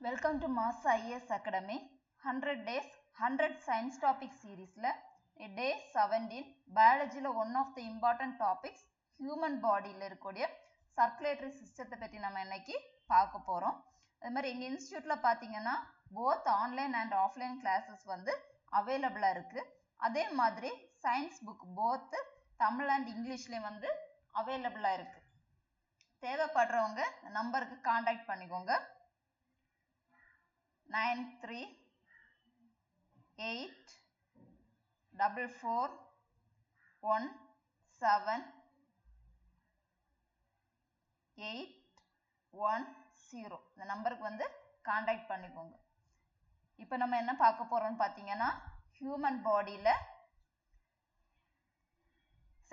Welcome to Masa IAS Academy 100 days 100 science topic series la day 17 biology la one of the important topics human body la irukodiya circulatory system பத்தி நம்ம இன்னைக்கு பார்க்க போறோம். அதே மாதிரி எங்க இன்ஸ்டிடியூட்ல பாத்தீங்கன்னா both online and offline classes வந்து available இருக்கு. அதே மாதிரி science book both Tamil and இங்கிலீஷ்ல வந்து available இருக்கு. தேவைப்படுறவங்க நம்பருக்கு கான்டாக்ட் பண்ணிக்கோங்க. 9384478110 இந்த நம்பருக்கு வந்து கான்டாக்ட் பண்ணிக்கோங்க. இப்போ நம்ம என்ன பார்க்க போறோம்னு பாத்தீங்கன்னா ஹியூமன் பாடியில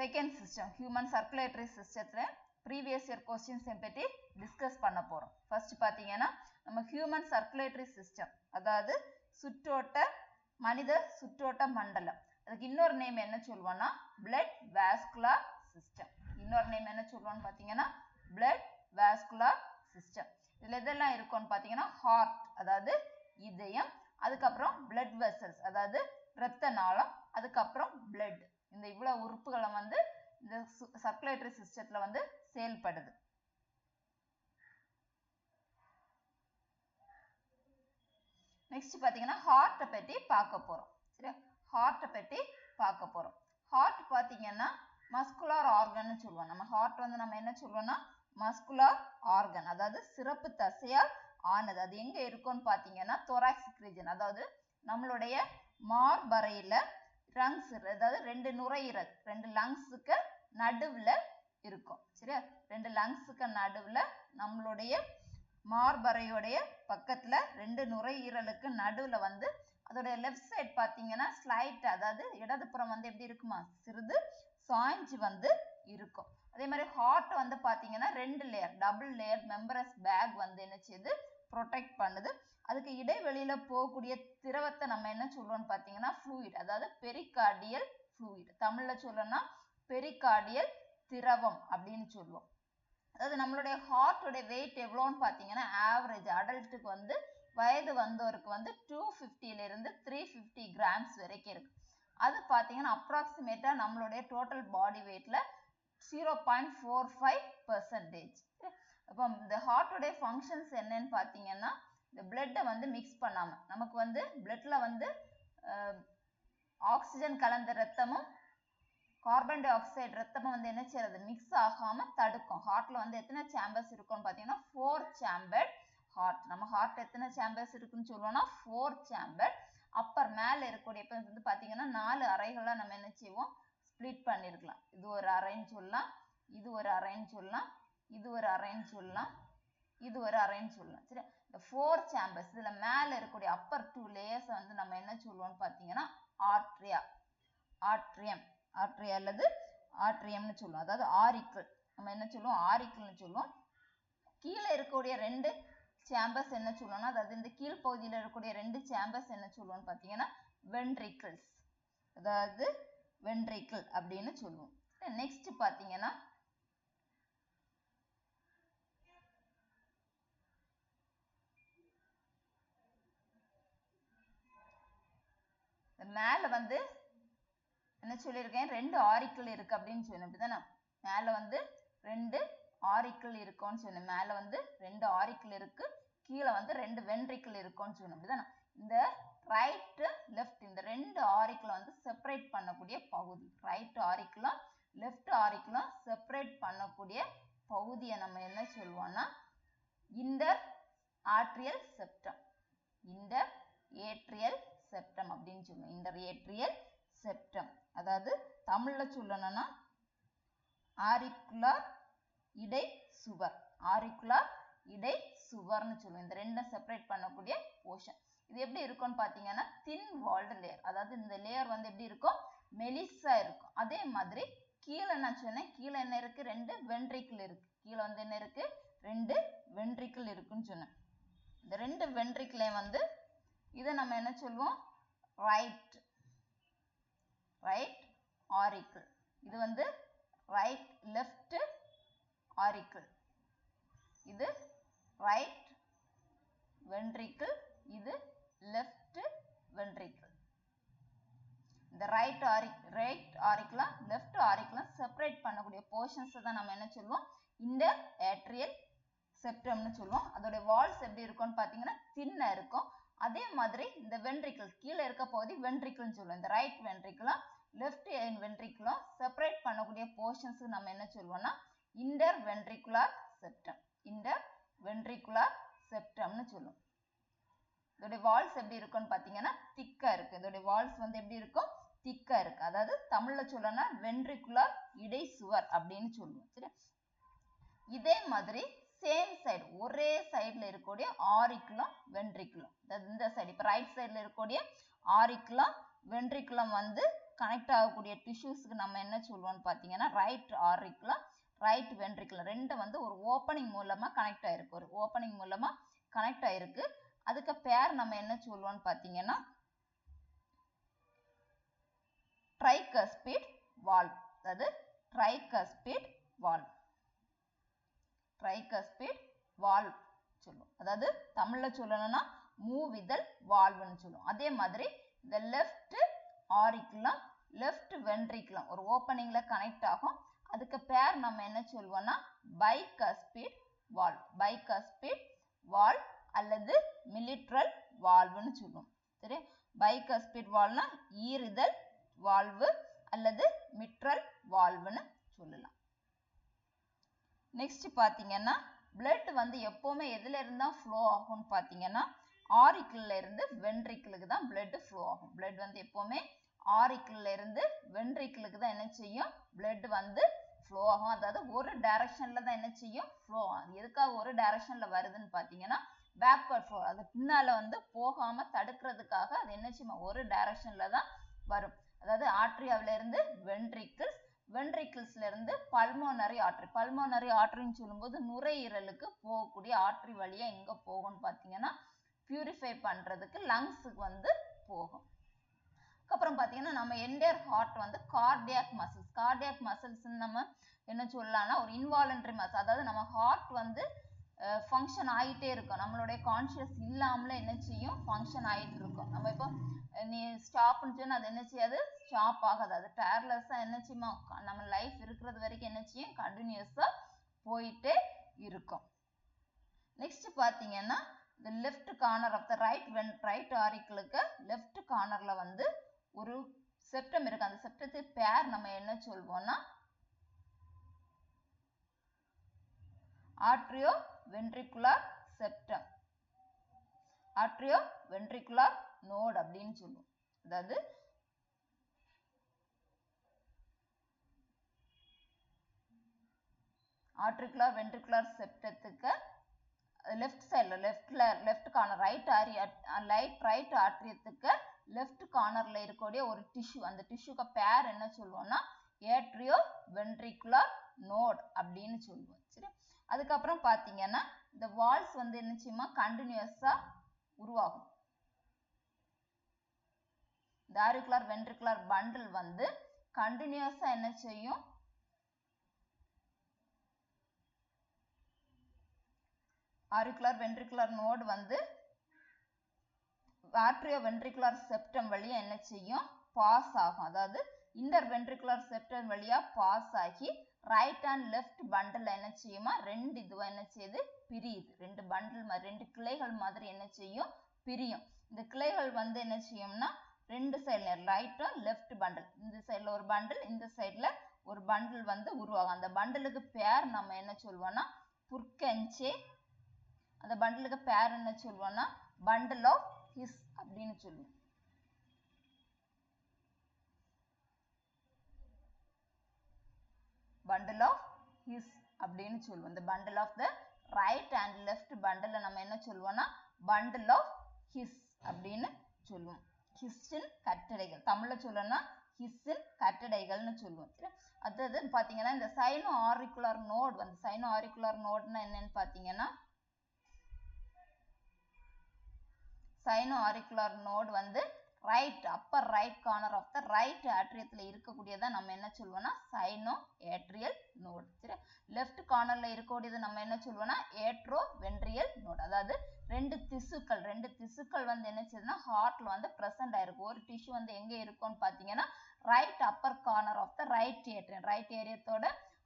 செகண்ட் சிஸ்டம் ஹியூமன் சர்க்குலேட்டரி சிஸ்டத்துல previous year questions பத்தி டிஸ்கஸ் பண்ண போறோம். ஃபர்ஸ்ட் பாத்தீங்கன்னா நம்ம ஹியூமன் சர்க்குலேட்டரி சிஸ்டம் அதாவது மனித சுற்றோட்ட மண்டலம், அதுக்கு இன்னொரு நேம் என்ன சொல்லுவோம்னா பிளட் வாஸ்குலர் சிஸ்டம். இன்னொரு நேம் என்ன சொல்லுவோம்னு பாத்தீங்கன்னா பிளட் வாஸ்குலர் சிஸ்டம். இதுல எதெல்லாம் இருக்கும்னு பாத்தீங்கன்னா ஹார்ட் அதாவது இதயம், அதுக்கப்புறம் பிளட் வெசல்ஸ் அதாவது இரத்த நாளம், அதுக்கப்புறம் பிளட். இந்த இவ்வளவு உறுப்புகளை வந்து இந்த சர்க்குலேட்டரி சிஸ்டத்துல வந்து செயல்படுது. நெக்ஸ்ட் பாத்தீங்கன்னா ஹார்ட் பத்தி பார்க்க போறோம். சரியா, ஹார்ட் பத்தி பார்க்க போறோம். ஹார்ட் பாத்தீங்கன்னா மஸ்குலர் ஆர்கன் சொல்லுவோம். நம்ம ஹார்ட் வந்து நம்ம என்ன சொல்லுவோம்னா மஸ்குலர் ஆர்கன் அதாவது சிறப்பு தசையால் ஆனது. அது எங்க இருக்கும்னு பாத்தீங்கன்னா thoracic region அதாவது நம்மளுடைய மார்பறையில லங்ஸ் அதாவது ரெண்டு நுரையீரல் ரெண்டு லங்ஸுக்கு நடுவுல இருக்கும். சரியா, ரெண்டு லங்ஸுக்கு நடுவுல நம்மளுடைய மார்பறையோடைய பக்கத்துல ரெண்டு நுரையீரலுக்கு நடுவுல வந்து அதோட லெஃப்ட் சைட் பாத்தீங்கன்னா ஸ்லைட் அதாவது இடதுபுறம் வந்து எப்படி இருக்குமா சிறிது சாய்ஞ்சு வந்து இருக்கும். அதே மாதிரி ஹார்ட் வந்து பாத்தீங்கன்னா ரெண்டு லேயர் டபுள் லேயர் மெம்பரஸ் பேக் வந்து என்ன செய்யுது ப்ரொடெக்ட் பண்ணுது. அதுக்கு இடைவெளியில போகக்கூடிய திரவத்தை நம்ம என்ன சொல்லுவோம்னு பாத்தீங்கன்னா ஃப்ளூயிட் அதாவது பெரிகார்டியல் ஃப்ளூயிட். தமிழ்ல சொல்லணும்னா பெரிகார்டியல் திரவம் அப்படின்னு சொல்லுவோம். அதாவது நம்மளுடைய ஹார்ட்டோட வெயிட் எவ்வளோன்னு பாத்தீங்கன்னா ஆவரேஜ் அடல்ட்டுக்கு வந்து வயது வந்தோருக்கு வந்து 250 இருந்து 350 கிராம்ஸ் வரைக்கும் இருக்கு. அது பாத்தீங்கன்னா அப்ராக்சிமேட்டா நம்மளுடைய டோட்டல் பாடி வெயிட்ல 0.45%. அப்போ இந்த ஹார்ட்டோடைய ஃபங்க்ஷன்ஸ் என்னன்னு பாத்தீங்கன்னா இந்த பிளட்டை வந்து மிக்ஸ் பண்ணாம நமக்கு வந்து பிளட்ல வந்து ஆக்சிஜன் கலந்த ரத்தமும் கார்பன் டை ஆக்சைடு ரத்தமும் வந்து என்ன செய்யறது மிக்ஸ் ஆகாம தடுக்கும். ஹார்ட்ல வந்து எத்தனை சேம்பர்ஸ் இருக்கும்னு பாத்தீங்கன்னா 4 சேம்பர்ட் ஹார்ட். நம்ம ஹார்ட் எத்தனை சேம்பர்ஸ் இருக்குன்னு சொல்லுவோம்னா 4 சேம்பர். அப்பர் மேல இருக்கக்கூடிய இப்ப வந்து பாத்தீங்கன்னா 4 அறைகளா நம்ம என்ன செய்வோம் ஸ்பிளிட் பண்ணிருக்கலாம். இது ஒரு அறைன்னு சொல்லலாம், இது ஒரு அறைன்னு சொல்லலாம், இது ஒரு அறைன்னு சொல்லலாம், இது ஒரு அறைன்னு சொல்லலாம். சரி, இந்த 4 சேம்பர்ஸ் இதுல மேல இருக்கக்கூடிய அப்பர் 2 லேயர்ஸ் வந்து நம்ம என்ன சொல்லுவோம்னு பாத்தீங்கன்னா ஆட்ரியம் அல்லது ஆட்ரியம்னு சொல்லுவோம். அதாவது ஆரிக்கிள் நம்ம என்ன சொல்லுவோம் ஆரிக்கிள்னு சொல்லுவோம். கீழே இருக்கக்கூடிய ரெண்டு சேம்பர்ஸ் என்ன சொல்லுவோம்னா அதாவது இந்த கீழ் பகுதியில் இருக்கக்கூடிய ரெண்டு சேம்பர்ஸ் என்ன சொல்லுவோம்னு பாத்தீங்கன்னா வென்ட்ரிக்கிள்ஸ் அதாவது வென்ட்ரிக்கிள் அப்படின்னு சொல்லுவோம். நெக்ஸ்ட் பாத்தீங்கன்னா மேல வந்து என்ன சொல்லியிருக்கேன் ரெண்டு ஆரிக்கிள் இருக்கு அப்படின்னு சொன்னேன். அப்படிதானே மேல வந்து ரெண்டு ஆரிக்கிள் இருக்கும்னு சொன்னேன். மேல வந்து ரெண்டு ஆரிக்கிள் இருக்கு, கீழே வந்து ரெண்டு வென்ட்ரிக்கிள் இருக்கும்னு சொன்னேன். அப்படிதானே இந்த ரைட் லெஃப்ட் இந்த ரெண்டு ஆரிக்கிளை வந்து செப்பரேட் பண்ணக்கூடிய பகுதி ரைட் ஆரிக்கிளும் லெஃப்ட் ஆரிக்கிளும் செப்பரேட் பண்ணக்கூடிய பகுதியை நம்ம என்ன சொல்லுவோம்னா inter atrial septum inter atrial septum அப்படின்னு சொல்லுவோம். இன்டர் ஏட்ரியல் செப்டம் அதாவது தமிழ்ல சொல்லணும்னா ஆரிக்குலர் இடை சுவர் ஆரிக்குலர் இடை சுவர்னு சொல்லுவோம். இந்த ரெண்டும் செப்பரேட் பண்ணக்கூடிய போர்ஷன். இது எப்படி இருக்கும்னு பாத்தீங்கன்னா தின் வால்டு லேயர் அதாவது இந்த லேயர் வந்து எப்படி இருக்கும் மெலிசா இருக்கும். அதே மாதிரி கீழே நான் சொன்னேன் கீழே என்ன இருக்கு ரெண்டு வென்ட்ரிக்கிள் இருக்கு. கீழே வந்து என்ன இருக்கு ரெண்டு வென்ட்ரிக்கிள் இருக்குன்னு சொன்னேன். இந்த ரெண்டு வென்ட்ரிக்கிளையும் வந்து இதை நம்ம என்ன சொல்லுவோம் ரைட் ஆரிக்கிள். இது வந்து ரைட் லெஃப்ட் ஆரிக்கிள், இது ரைட் ventricle, இது left ventricle. இந்த ரைட் ஆரிக்குலாம் லெஃப்ட் ஆரிக்குலாம் செப்பரேட் பண்ணக்கூடிய போர்ஷன்ஸ் தான் நம்ம என்ன சொல்லுவோம், இன்டர் ஏட்ரியல் செப்டம்னு சொல்லுவோம். அதோட வால்ஸ் எப்படி இருக்கும்னு பார்த்தீங்கன்னா தின்னா இருக்கும். அதே மாதிரி இந்த வென்ட்ரிக்கிள் கீழே இருக்க பகுதி வென்ட்ரிக்கிள்னு சொல்லுவோம். இந்த ரைட் வென்ட்ரிக்கிளும் லெஃப்ட் வென்ட்ரிக்கிளும் செப்பரேட் பண்ணக்கூடிய போர்ஷன்ஸ் நம்ம என்ன சொல்லுவோம்னா inter ventricular septum. Inter ventricular செப்டம்னு சொல்லுவோம். இதோட வால்ஸ் எப்படி இருக்கும்னு பார்த்தீங்கன்னா திக்கா இருக்கு. இதோட வால்ஸ் வந்து எப்படி இருக்கும், திக்கா இருக்கு. அதாவது தமிழ்ல சொல்லணும்னா வென்ட்ரிகுலர் இடைச்சுவர் அப்படின்னு சொல்லுவோம். சரி, இதே மாதிரி சேம் சைடு ஒரே சைடுல இருக்கக்கூடிய ஆரிக்குலம் வென்ட்ரிகுலம், இந்த சைடு இப்போ ரைட் சைடுல இருக்கக்கூடிய ஆரிக்குலம் வென்ட்ரிகுலம் வந்து கனெக்ட் ஆகக்கூடிய டிஷ்யூஸ்க்கு நம்ம என்ன சொல்லுவோம்னு பார்த்தீங்கன்னா ரைட் ஆரிக்குலம் ரைட் வென்ட்ரிகுலம் ரெண்டும் வந்து ஒரு ஓப்பனிங் மூலமா கனெக்ட் ஆயிருக்கு. ஒரு ஓப்பனிங் மூலமா கனெக்ட் ஆயிருக்கு. அதுக்கு பேர் நம்ம என்ன சொல்லுவோம்னு பார்த்தீங்கன்னா ட்ரைகஸ்பிட் வால்வ். அதாவது ட்ரைகஸ்பிட் வால்வ், ட்ரைகஸ்பிட் வால்வ் சொல்லுவோம். அதாவது தமிழ்ல சொல்லணும்னா மூவிதழ் வால்வுன்னு சொல்லுவோம். அதே மாதிரி இந்த லெஃப்ட் ஆரிக்குலம் லெஃப்ட் வென்ட்ரிகுலம் ஒரு ஓப்பனிங்ல கனெக்ட் ஆகும். அதுக்கு பேர் நம்ம என்ன சொல்லுவோம்னா பைகஸ்பிட் வால்வ், பைகஸ்பிட் வால்வ் அல்லது மிலிட்ரல் வால்வுன்னு சொல்லுவோம். சரி, பைகஸ்பிட் வால்வ்னா ஈறுதல் வால்வு அல்லது மிட்ரல் வால்வுன்னு சொல்லலாம். நெக்ஸ்ட் பாத்தீங்கன்னா பிளட் வந்து எப்பவுமே எதுல இருந்தா ஃப்ளோ ஆகும்னு பாத்தீங்கன்னா ஆரிக்கிள்ல இருந்து வென்ட்ரிக்கிளுக்கு தான் பிளட் ஃப்ளோ ஆகும். பிளட் வந்து எப்பவுமே ஆரிக்கிள்ல இருந்து வென்ட்ரிக்கிளுக்கு தான் என்ன செய்யும், பிளட் வந்து ஃப்ளோ ஆகும். அதாவது ஒரு டைரக்ஷன்ல தான் என்ன செய்யும், ஃப்ளோ ஆகும். எதுக்காக ஒரு டைரக்ஷன்ல வருதுன்னு பாத்தீங்கன்னா பேக்வர்ட் ஃப்ளோ, அது பின்னால வந்து போகாம தடுக்கிறதுக்காக அது என்ன செய்யும், ஒரு டைரக்ஷன்ல தான் வரும். அதாவது ஆர்ட்ரியாவில இருந்து வென்ட்ரிக்கிள்ஸ், வென்ட்ரிக்கிள்ஸ்ல இருந்து பல்மோனரி ஆர்டரி. பல்மோனரி ஆர்டரின்னு சொல்லும்போது நுரையீரலுக்கு போகக்கூடிய ஆர்டரி வழியா எங்க போகும்னு பாத்தீங்கன்னா பியூரிஃபை பண்றதுக்கு லங்ஸுக்கு வந்து போகும். அப்புறம் பாத்தீங்கன்னா நம்ம என்டையர் ஹார்ட் வந்து கார்டியாக் மசில்ஸ், கார்டியாக் மசில்ஸ் நம்ம என்ன சொல்லலாம்னா ஒரு இன்வாலண்டரி மசில். அதாவது நம்ம ஹார்ட் வந்து ஃபங்க்ஷன் ஆகிட்டே இருக்கும், நம்மளுடைய கான்சியஸ் இல்லாமலே என்ன செய்யும், ஃபங்க்ஷன் ஆகிட்டு இருக்கும். நம்ம இப்போ நீ ஸ்டாப்னு சொன்னா அது என்ன செய்யாது, ஸ்டாப் ஆகாது. அது டயர்லெஸ்ஸா என்ன செய்யுமா, நம்ம லைஃப் இருக்கிறது வரைக்கும் என்ன செய்யும், கண்டினியூஸா போயிட்டே இருக்கும். நெக்ஸ்ட் பாத்தீங்கன்னா the left corner of the right auricle left cornerல வந்து ஒரு செப்டம் இருக்கு. அந்த செப்டத்துக்கு பேர் நம்ம என்ன சொல்வோம்னா atrioventricular septum, atrioventricular node அப்படின்னு சொல்லுவோம். அதாவது atricular ventricular septத்துக்கு லெஃப்ட் சைடில் லெஃப்ட் கார்னர் ரைட் ஆர்ட்ரியத்துக்கு லெஃப்ட் கார்னர்ல இருக்கக்கூடிய ஒரு டிஷ்யூ, அந்த டிஷ்யூக்கு பேர் என்ன சொல்லுவோம்னா ஏட்ரியோ வென்ட்ரிகுலர் நோட் அப்படின்னு சொல்லுவோம். சரி, அதுக்கப்புறம் பாத்தீங்கன்னா இந்த வால்ஸ் வந்து என்ன செய்யுமா, கண்டினியூஸா உருவாகும். இந்த ஆரிகுலர் வென்ட்ரிகுலர் பண்டில் வந்து கண்டினியூஸா என்ன செய்யும், ஆரிகுலர் வென்ட்ரிகுலர் நோட் வந்து ஆட்ரியோவென்ட்ரிகுலர் செப்டம் வழியா என்ன செய்யும், பாஸ் ஆகும். அதாவது இன்டர் வென்ட்ரிகுலர் செப்டம் வழியா பாஸ் ஆகி ரைட் அண்ட் லெஃப்ட் பண்டில் என்ன செய்யுமா, ரெண்டு இதுவா என்ன செய்யுது, பிரியுது. ரெண்டு பண்டில் ரெண்டு கிளைகள் மாதிரி என்ன செய்யும், பிரியும். இந்த கிளைகள் வந்து என்ன செய்யும்னா ரெண்டு சைடுல ரைட்டும் லெஃப்ட் பண்டில், இந்த சைடுல ஒரு பண்டில் இந்த சைடுல ஒரு பண்டில் வந்து உருவாகும். அந்த பண்டிலுக்கு பேர் நம்ம என்ன சொல்வோம்னா புர்கென்சே. அந்த பண்டிலுக்கு பேர் என்ன சொல்வோம்னா பண்டில் ஆஃப் ஹிஸ் அப்படின்னு சொல்லுவோம். பண்டில் ஆஃப் ஹிஸ் அப்படின்னு சொல்லுவோம். இந்த bundle of the right and left bundle நம்ம என்ன சொல்லுவோம்னா பண்டில் ஆஃப் ஹிஸ் அப்படின்னு சொல்லுவோம். ஹிஸ்ஸின் கட்டடைகள், தமிழ்ல சொல்லணும்னா ஹிஸ்ஸின் கட்டடைகள்னு சொல்லுவோம். அதாவது பாத்தீங்கன்னா இந்த சைனோ ஆரிகுலர் நோட் வந்து, சைனோ ஆரிகுலர் நோட்னா என்னன்னு பாத்தீங்கன்னா சைனோ ஆரிகுலர் நோட் வந்து right upper right corner of the right ஆட்ரியத்தில் இருக்கக்கூடியதான் நம்ம என்ன சொல்லுவோம்னா சைனோ ஏட்ரியல் நோடு. சரி, லெஃப்ட் கார்னர்ல இருக்கக்கூடியது நம்ம என்ன சொல்லுவோம்னா ஏட்ரோ வென்ட்ரியல் நோடு. அதாவது ரெண்டு திசுக்கள் வந்து என்ன செய்யுதுன்னா ஹார்ட்ல வந்து பிரசன்ட் ஆயிருக்கு. ஒரு டிஷ்யூ வந்து எங்க இருக்கும்னு பாத்தீங்கன்னா right upper corner of the right atrium. Right ஏரியத்தோட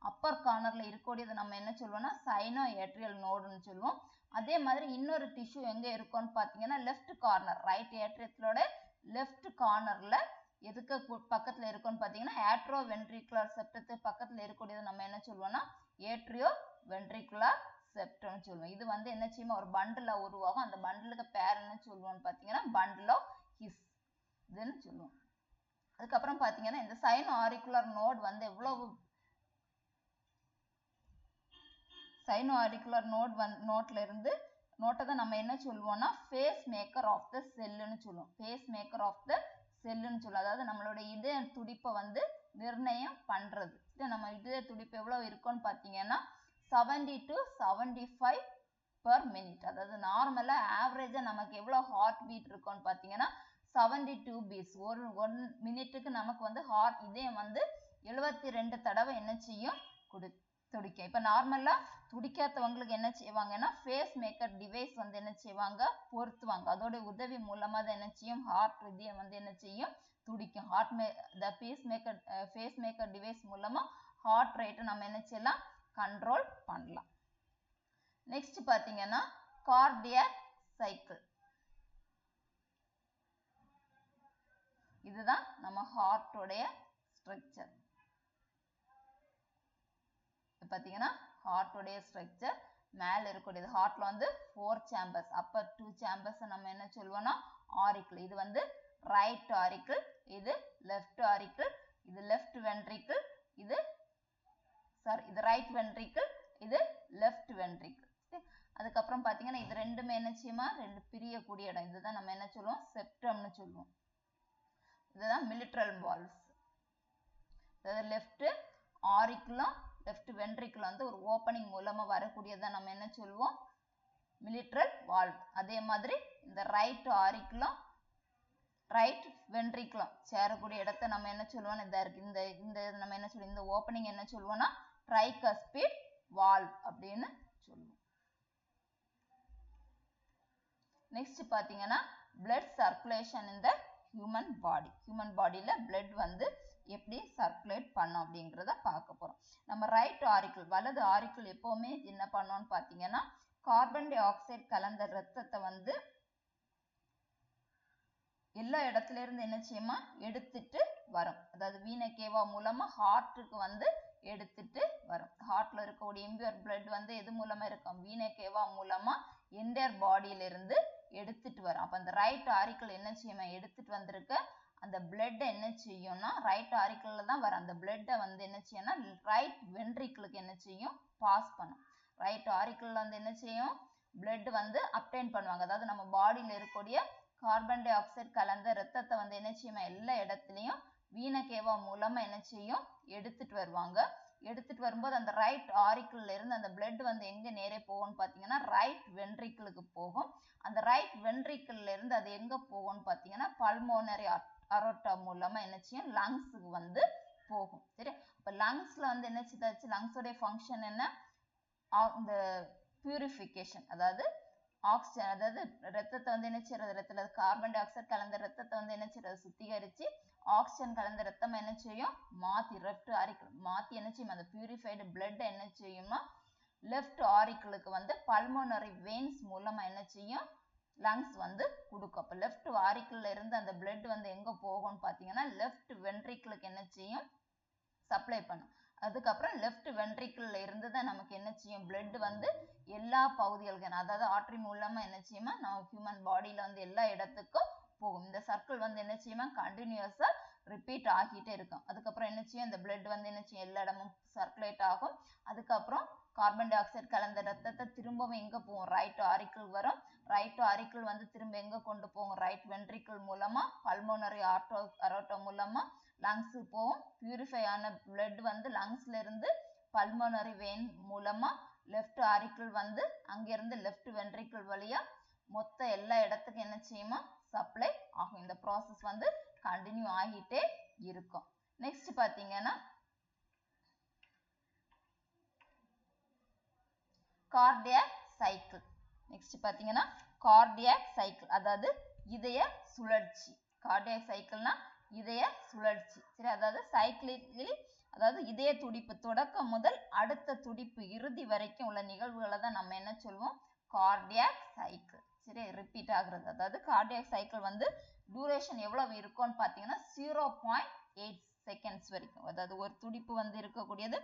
அப்பர் கார்னர்ல இருக்கக்கூடியது நம்ம என்ன சொல்லுவோம்னா சைனோ ஏட்ரியல் நோடுன்னு சொல்லுவோம். அதே மாதிரி இன்னொரு டிஷ்யூ எங்க இருக்கும்னு பாத்தீங்கன்னா லெஃப்ட் கார்னர் ரைட் ஏட்ரியத்தோட லெஃப்ட் கார்னர்ல எதுக்கு பக்கத்துல இருக்கும்னு பாத்தீங்கன்னா ஏட்ரோ வென்ட்ரிகுலர் செப்டத்துக்கு பக்கத்துல இருக்கக்கூடியது நம்ம என்ன சொல்லுவோம்னா ஏட்ரியோ வென்ட்ரிகுலர் செப்டம்னு சொல்லுவோம். இது வந்து என்ன செய்யுமா ஒரு பண்டிலா உருவாகும். அந்த பண்டிலுக்கு பேர் என்ன சொல்லுவோம்னு பாத்தீங்கன்னா பண்டில் ஆஃப் ஹிஸ் இதுன்னு சொல்லுவோம். அதுக்கப்புறம் பாத்தீங்கன்னா இந்த சைனோ ஆரிகுலர் நோட் வந்து எவ்வளவு சைனோ ஆரிகுலர் நோட்ல இருந்து நோட்டை தான் நம்ம என்ன சொல்லுவோம்னா ஃபேஸ் மேக்கர் ஆஃப் த செல்லுன்னு சொல்லுவோம். ஃபேஸ் மேக்கர் ஆஃப் த செல்லுன்னு சொல்லுவோம். அதாவது நம்மளோட இதய துடிப்பை வந்து நிர்ணயம் பண்றது. நம்ம இதய துடிப்பு எவ்வளவு இருக்கும்னு பாத்தீங்கன்னா 70 to 75 per minute. அதாவது நார்மலா ஆவரேஜா நமக்கு எவ்வளவு ஹார்ட் பீட் இருக்கும்னு பாத்தீங்கன்னா 72 பீட்ஸ். ஒன் மினிட்டுக்கு நமக்கு வந்து இதயம் வந்து 72 தடவை என்ன செய்யும் துடிக்க. இப்ப நார்மலா துடிக்காதவங்களுக்கு என்ன செய்வாங்கன்னா ஃபேஸ் மேக்கர் டிவைஸ் வந்து என்ன செய்வாங்க பொருத்துவாங்க. அதோட உதவி மூலமா தான் என்ன செய்யும் ஹார்ட் இதயம் வந்து என்ன செய்யும் துடிக்கும். ஃபேஸ் மேக்கர் டிவைஸ் மூலமா ஹார்ட் ரேட்டை நம்ம என்ன செய்யலாம் கண்ட்ரோல் பண்ணலாம். நெக்ஸ்ட் பாத்தீங்கன்னா கார்டியாக் சைக்கிள். இதுதான் நம்ம ஹார்ட்டோடைய ஸ்ட்ரக்சர். பாத்தீங்கன்னா ஹார்ட்டோடைய ஸ்ட்ரக்சர் மேல இருக்கக்கூடியது. ஹார்ட்ல வந்து 4 சேம்பர்ஸ். அப்பர் 2 சேம்பர்ஸ் நம்ம என்ன சொல்லுவோம்னா ஆரிக்கிள். இது வந்து ரைட் ஆரிக்கிள், இது லெஃப்ட் ஆரிக்கிள், இது லெஃப்ட் வென்ட்ரிக்கிள், இது ரைட் வென்ட்ரிக்கிள், இது லெஃப்ட் வென்ட்ரிக்கிள். அதுக்கப்புறம் பாத்தீங்கன்னா இது ரெண்டுமே என்ன செய்யுமா ரெண்டு பிரியக்கூடிய இடம். இதுதான் நம்ம என்ன சொல்லுவோம் செப்டம்னு சொல்லுவோம். இதுதான் மிலிட்ரல் வால்வ்ஸ். அதாவது லெஃப்ட் ஆரிக்கிளும் லெஃப்ட் வென்ட்ரிக்கிள் வந்து ஒரு ஓப்பனிங் மூலமா வரக்கூடியதான் நம்ம என்ன சொல்லுவோம் மிலிட்ரல் வால்வ். அதே மாதிரி இந்த ரைட் ஆரிக்கிளும் ரைட் வென்ட்ரிக்கிளும் சேரக்கூடிய இடத்தை நம்ம என்ன சொல்லுவோம் இந்த நம்ம என்ன சொல்லுவோம் இந்த ஓப்பனிங் என்ன சொல்லுவோம்னா ட்ரைகஸ்பிட் வால்வ் அப்படின்னு சொல்லுவோம். நெக்ஸ்ட் பாத்தீங்கன்னா blood circulation in the human body. Human பாடியில blood வந்து எப்படி சர்க்குலேட் பண்ணும் அப்படிங்கிறத பார்க்க போறோம். நம்ம ரைட் ஆரிக்கிள் வலது ஆரிக்கிள் எப்பவுமே என்ன பண்ணோம்னு பாத்தீங்கன்னா கார்பன் டை ஆக்சைடு கலந்த ரத்தத்தை வந்து எல்லா இடத்துல இருந்து என்ன செய்யுமா எடுத்துட்டு வரும். அதாவது வீன கேவா மூலமா ஹார்ட்டுக்கு வந்து எடுத்துட்டு வரும். ஹார்ட்ல இருக்கக்கூடிய இம்பியூர் பிளட் வந்து எது மூலமா இருக்கும் வீன கேவா மூலமா என்டையர் பாடியில இருந்து எடுத்துட்டு வரும். அப்ப அந்த ரைட் ஆரிக்கிள் என்ன செய்யுமா எடுத்துட்டு வந்திருக்க அந்த பிளட் என்ன செய்யும்னா ரைட் ஆரிக்கிள்ல தான் வரும். அந்த பிளட்டை வந்து என்ன செய்யும்னா ரைட் வென்ட்ரிக்கிளுக்கு என்ன செய்யும் பாஸ் பண்ணும். ரைட் ஆரிக்கிள்ல வந்து என்ன செய்யும் பிளட் வந்து அப்டைன் பண்ணுவாங்க. அதாவது நம்ம பாடியில இருக்கக்கூடிய கார்பன் டை ஆக்சைடு கலந்த ரத்தத்தை வந்து என்ன செய்யுமா எல்லா இடத்துலயும் வீன கேவா மூலமா என்ன செய்யும் எடுத்துட்டு வருவாங்க. எடுத்துட்டு வரும்போது அந்த ரைட் ஆரிக்கிள்ல இருந்து அந்த பிளட் வந்து எங்க நேரே போகும்னு பாத்தீங்கன்னா ரைட் வென்ட்ரிக்கிளுக்கு போகும். அந்த ரைட் வென்ட்ரிக்கிள்ல இருந்து அது எங்க போகும்னு பாத்தீங்கன்னா பல்மோனரி அரோட்டா மூலமா என்ன செய்யும் லங்ஸுக்கு வந்து போகும். சரி, இப்ப லங்ஸ்ல வந்து என்ன செய்தாச்சு லங்ஸோட ஃபங்க்ஷன் என்ன இந்த பியூரிஃபிகேஷன். அதாவது ஆக்சிஜன் அதாவது ரத்தத்தை வந்து என்ன செய்யறது ரத்தத்துல கார்பன் டை ஆக்சைடு கலந்த ரத்தத்தை வந்து என்ன செய்யறது சுத்திகரிச்சு ஆக்சிஜன் கலந்த ரத்தம் என்ன செய்யும் மாத்தி லெஃப்ட் ஆரிக்கிள் மாத்தி என்ன செய்யும் அந்த பியூரிஃபைடு பிளட் என்ன செய்யும்னா லெஃப்ட் ஆரிக்கிளுக்கு வந்து பல்மோனரி வெயின்ஸ் மூலமா என்ன செய்யும் லங்ஸ் வந்து கொடுக்கும். அப்ப லெஃப்ட் ஆரிக்கிள்ல இருந்து அந்த பிளட் வந்து எங்க போகும்னு பாத்தீங்கன்னா லெஃப்ட் வென்ட்ரிக்கிளுக்கு என்ன செய்யும் சப்ளை பண்ணும். அதுக்கப்புறம் லெஃப்ட் வென்ட்ரிக்கிள்ல இருந்து தான் நமக்கு என்ன செய்யும் பிளட் வந்து எல்லா பகுதிகளுக்கும் அதாவது ஆர்டரி மூலமா என்ன செய்யுமா நம்ம ஹியூமன் பாடியில வந்து எல்லா இடத்துக்கும் போகும். இந்த சர்க்கிள் வந்து என்ன செய்யுமா கண்டினியூஸா ரிப்பீட் ஆகிட்டே இருக்கும். அதுக்கப்புறம் என்ன செய்யும் இந்த பிளட் வந்து என்ன செய்யும் எல்லா இடமும் சர்க்குலேட் ஆகும். அதுக்கப்புறம் கார்பன் டை ஆக்சைடு கலந்த ரத்தத்தை திரும்பவும் எங்க போகும் ரைட் ஆரிக்கிள் வரும். ரைட் ஆரிக்கிள் வந்து திரும்ப எங்க கொண்டு போகும் ரைட் வென்ட்ரிக்கிள் மூலமா பல்மோனரி அரோட்டா மூலமா லங்ஸ் போகும். பியூரிஃபை ஆன பிளட் வந்து லங்ஸ்ல இருந்து பல்மோனரி வெயின் மூலமா லெஃப்ட் ஆரிக்கிள் வந்து அங்கிருந்து லெஃப்ட் வென்ட்ரிக்கிள் வழியா மொத்த எல்லா இடத்துக்கும் என்ன செய்யுமா சப்ளை ஆகும். இந்த ப்ராசஸ் வந்து கண்டினியூ ஆகிட்டே இருக்கும். நெக்ஸ்ட் பாத்தீங்கன்னா கார்டியாக் சைக்கிள். நெக்ஸ்ட் பாத்தீங்கன்னா கார்டியாக் சைக்கிள், அதாவது இதய சுழற்சி. கார்டியாக் சைக்கிள்னா இதய சுழற்சி. சரி, அதாவது சைக்கிளில் அதாவது இதய துடிப்பு தொடக்கம் முதல் அடுத்த துடிப்பு இறுதி வரைக்கும் உள்ள நிகழ்வுகளை தான் நம்ம என்ன சொல்வோம், கார்டியாக் சைக்கிள். சரி, ரிப்பீட் ஆகுறது. அதாவது கார்டியாக் சைக்கிள் வந்து டியூரேஷன் எவ்வளவு இருக்கும்னு பாத்தீங்கன்னா 0.8 செகண்ட்ஸ் வரைக்கும். அதாவது ஒரு துடிப்பு வந்து இருக்கக்கூடியது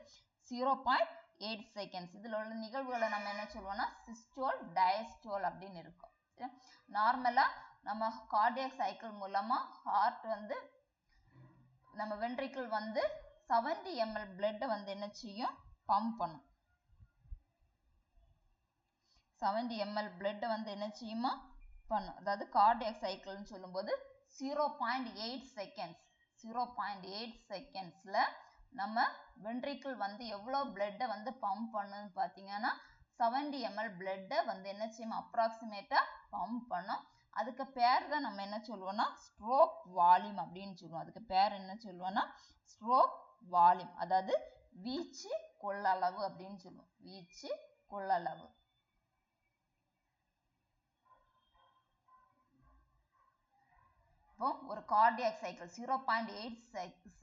0.8 செகண்ட்ஸ். இதுல உள்ள நிகழ்வுகளை நம்ம என்ன சொல்லுவோம்னா சிஸ்டோல் டயஸ்டோல் அப்படின்னு இருக்கும். நார்மலா நம்ம கார்டியாக் சைக்கிள் மூலமா ஹார்ட் வந்து நம்ம வென்ட்ரிக்கிள் வந்து 70 ml blood வந்து என்ன செய்யும், பம்ப் பண்ணும். 70 ml blood வந்து என்ன செய்யுமா பண்ணும். அதாவது கார்டியாக் சைக்கிள்னு சொல்லும்போது 0.8 செகண்ட்ஸ் 0.8 செகண்ட்ஸ்ல நம்ம வென்ட்ரிக்கிள் வந்து எவ்வளவு பிளட்டை வந்து பம்ப் பண்ணுன்னு பாத்தீங்கன்னா 70 ml blood வந்து என்ன செய்யும், அப்ராக்சிமேட்டா பம்ப் பண்ணும். அதுக்கு பேர் தான் நம்ம என்ன சொல்லுவோம்னா ஸ்ட்ரோக் வால்யூம் அப்படின்னு சொல்லுவோம். அதுக்கு பேர் என்ன சொல்லுவோம்னா ஸ்ட்ரோக் வால்யூம், அதாவது வீச்சு கொள்ளளவு அப்படின்னு சொல்லுவோம். வீச்சு கொள்ளளவு. இப்போ ஒரு கார்டியாக் சைக்கிள் 0.8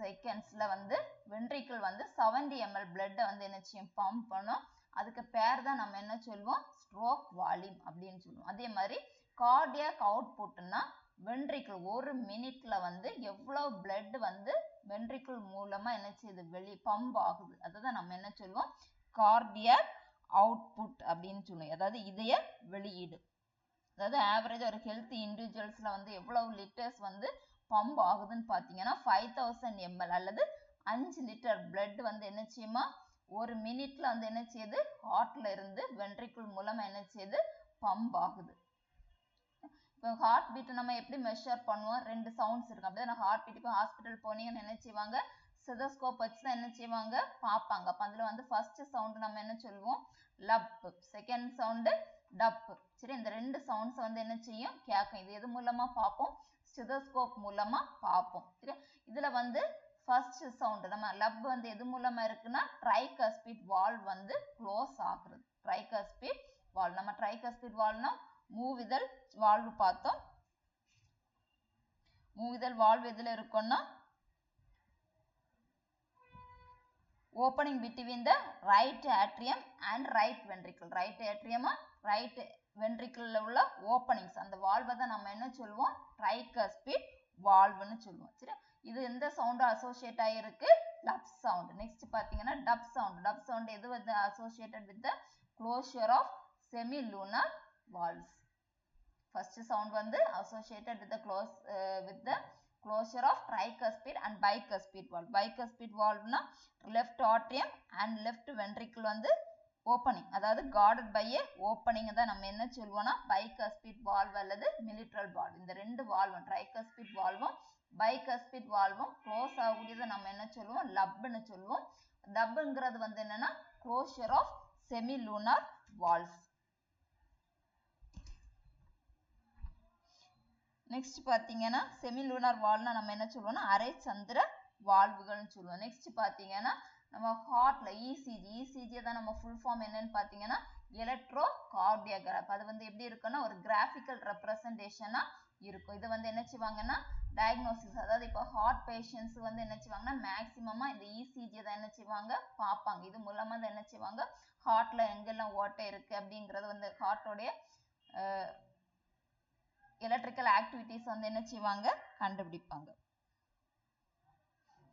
செகண்ட்ஸ்ல வந்து வென்ட்ரிக்கிள் வந்து 70 ml blood வந்து என்ன செய்யும், பம்ப் பண்ணும். அதுக்கு பேர் தான் நம்ம என்ன சொல்லுவோம், ஸ்ட்ரோக் வால்யூம் அப்படின்னு சொல்லுவோம். அதே மாதிரி கார்டியாக் அவுட்புட்னா வென்ட்ரிக்கிள் ஒரு மினிட்ல வந்து எவ்வளவு பிளட் வந்து வென்ட்ரிக்கிள் மூலமா என்ன செய்யுது, பம்ப் ஆகுது, அதுதான் நம்ம என்ன சொல்லுவோம் கார்டியாக் அவுட்புட் அப்படின்னு சொல்லுவோம். அதாவது இதய வெளியீடு. அதாவது ஆவரேஜ் ஒரு ஹெல்த்தி இண்டிவிஜுவல்ஸ்ல வந்து எவ்வளவு லிட்டர்ஸ் வந்து பம்ப் ஆகுதுன்னு பாத்தீங்கன்னா 5000 ml அல்லது 5 லிட்டர் பிளட் வந்து என்ன செய்யுமா ஒரு மினிட்ல வந்து என்ன செய்யுது, ஹார்ட்ல இருந்து வென்ட்ரிக்கிள் மூலமா என்ன செய்யுது, பம்ப் ஆகுது. இப்போ ஹார்ட் பீட் நம்ம எப்படி மெஷர் பண்ணுவோம், ரெண்டு சவுண்ட்ஸ் இருக்கு. அப்படியே நான் ஹார்ட் பீட் இப்போ ஹாஸ்பிட்டல் போனீங்கன்னு என்ன செய்வாங்க, ஸ்டெதோஸ்கோப் வச்சு தான் என்ன செய்வாங்க பார்ப்பாங்க. அப்ப அதுல வந்து ஃபர்ஸ்ட் சவுண்ட் நம்ம என்ன சொல்லுவோம், லப். Second sound dub. சரி, இந்த ரெண்டு சவுண்ட்ஸ் வந்து என்ன செய்யும், கேட்கும். இது எது மூலமா பார்ப்போம், ஸ்டெதோஸ்கோப் மூலமா பார்ப்போம். சரி, இதுல வந்து ஃபர்ஸ்ட் சவுண்ட் நம்ம லப் வந்து எது மூலமா இருக்குன்னா ட்ரைகஸ்பிட் வால்வ் வந்து க்ளோஸ் ஆகுறது. ட்ரைகஸ்பிட் வால்வ், நம்ம ட்ரைகஸ்பிட் வால்வ்னா மூவிதழ் வால்வு பார்த்தோம். மூவிதழ் வால்வு எதுல இருக்கும்னா opening between the right atrium and right வென்ட்ரிக்கிள். ரைட் ஆட்ரியமா ரைட் வென்ட்ரிக்கிள்ல உள்ள ஓப்பனிங்ஸ், அந்த வால்வை தான் நம்ம என்ன சொல்லுவோம், ட்ரைகஸ்பிட் வால்வ்னு சொல்லுவோம். சரி, இது எந்த சவுண்ட் அசோசியேட் ஆயிருக்கு, லப் சவுண்ட். நெக்ஸ்ட் பாத்தீங்கன்னா டப் சவுண்ட். டப் சவுண்ட் எது வந்து associated with the closure of semi lunar valves. First sound வந்து associated with the closure of tricuspid and bicuspid valve. Bicuspid valveனா left atrium and left ventricle வந்து opening, அதாவது guarded by a opening தான் நம்ம என்ன சொல்வோம்னா bicuspid valve அல்லது mitral valve. இந்த ரெண்டு வால்வும் tricuspid valveம் bicuspid valveம் க்ளோஸ் ஆகக்கூடியதை நம்ம என்ன சொல்லுவோம், லப்னு சொல்லுவோம். லப்ங்கிறது வந்து என்னன்னா closure of semilunar valves. Next பாத்தீங்கன்னா செமிலூனார் வால்வ்னா நம்ம என்ன சொல்லுவோம்னா அரை சந்திர வால்வுகள்னு சொல்லுவோம். நெக்ஸ்ட் பாத்தீங்கன்னா நம்ம ஹார்ட்ல இசிஜி தான் நம்ம ஃபுல் ஃபார்ம் என்னன்னு பாத்தீங்கன்னா எலக்ட்ரோ கார்டியோகிராஃப். அது வந்து எப்படி இருக்குன்னா ஒரு கிராஃபிக்கல் ரெப்ரசன்டேஷனா இருக்கும். இது வந்து என்ன செய்வாங்கன்னா டயக்னோசிஸ், அதாவது இப்போ ஹார்ட் பேஷண்ட்ஸ் வந்து என்ன செய்வாங்கன்னா மேக்சிமமா இந்த இசிஜி தான் என்ன செய்வாங்க பார்ப்பாங்க. இது மூலமா தான் என்ன செய்வாங்க ஹார்ட்ல எங்கெல்லாம் ஓட்டை இருக்கு அப்படிங்கறது வந்து ஹார்ட்டோடைய எலக்ட்ரிக்கல் ஆக்டிவிட்டிஸ் வந்து என்ன செய்வாங்க கண்டுபிடிப்பாங்க.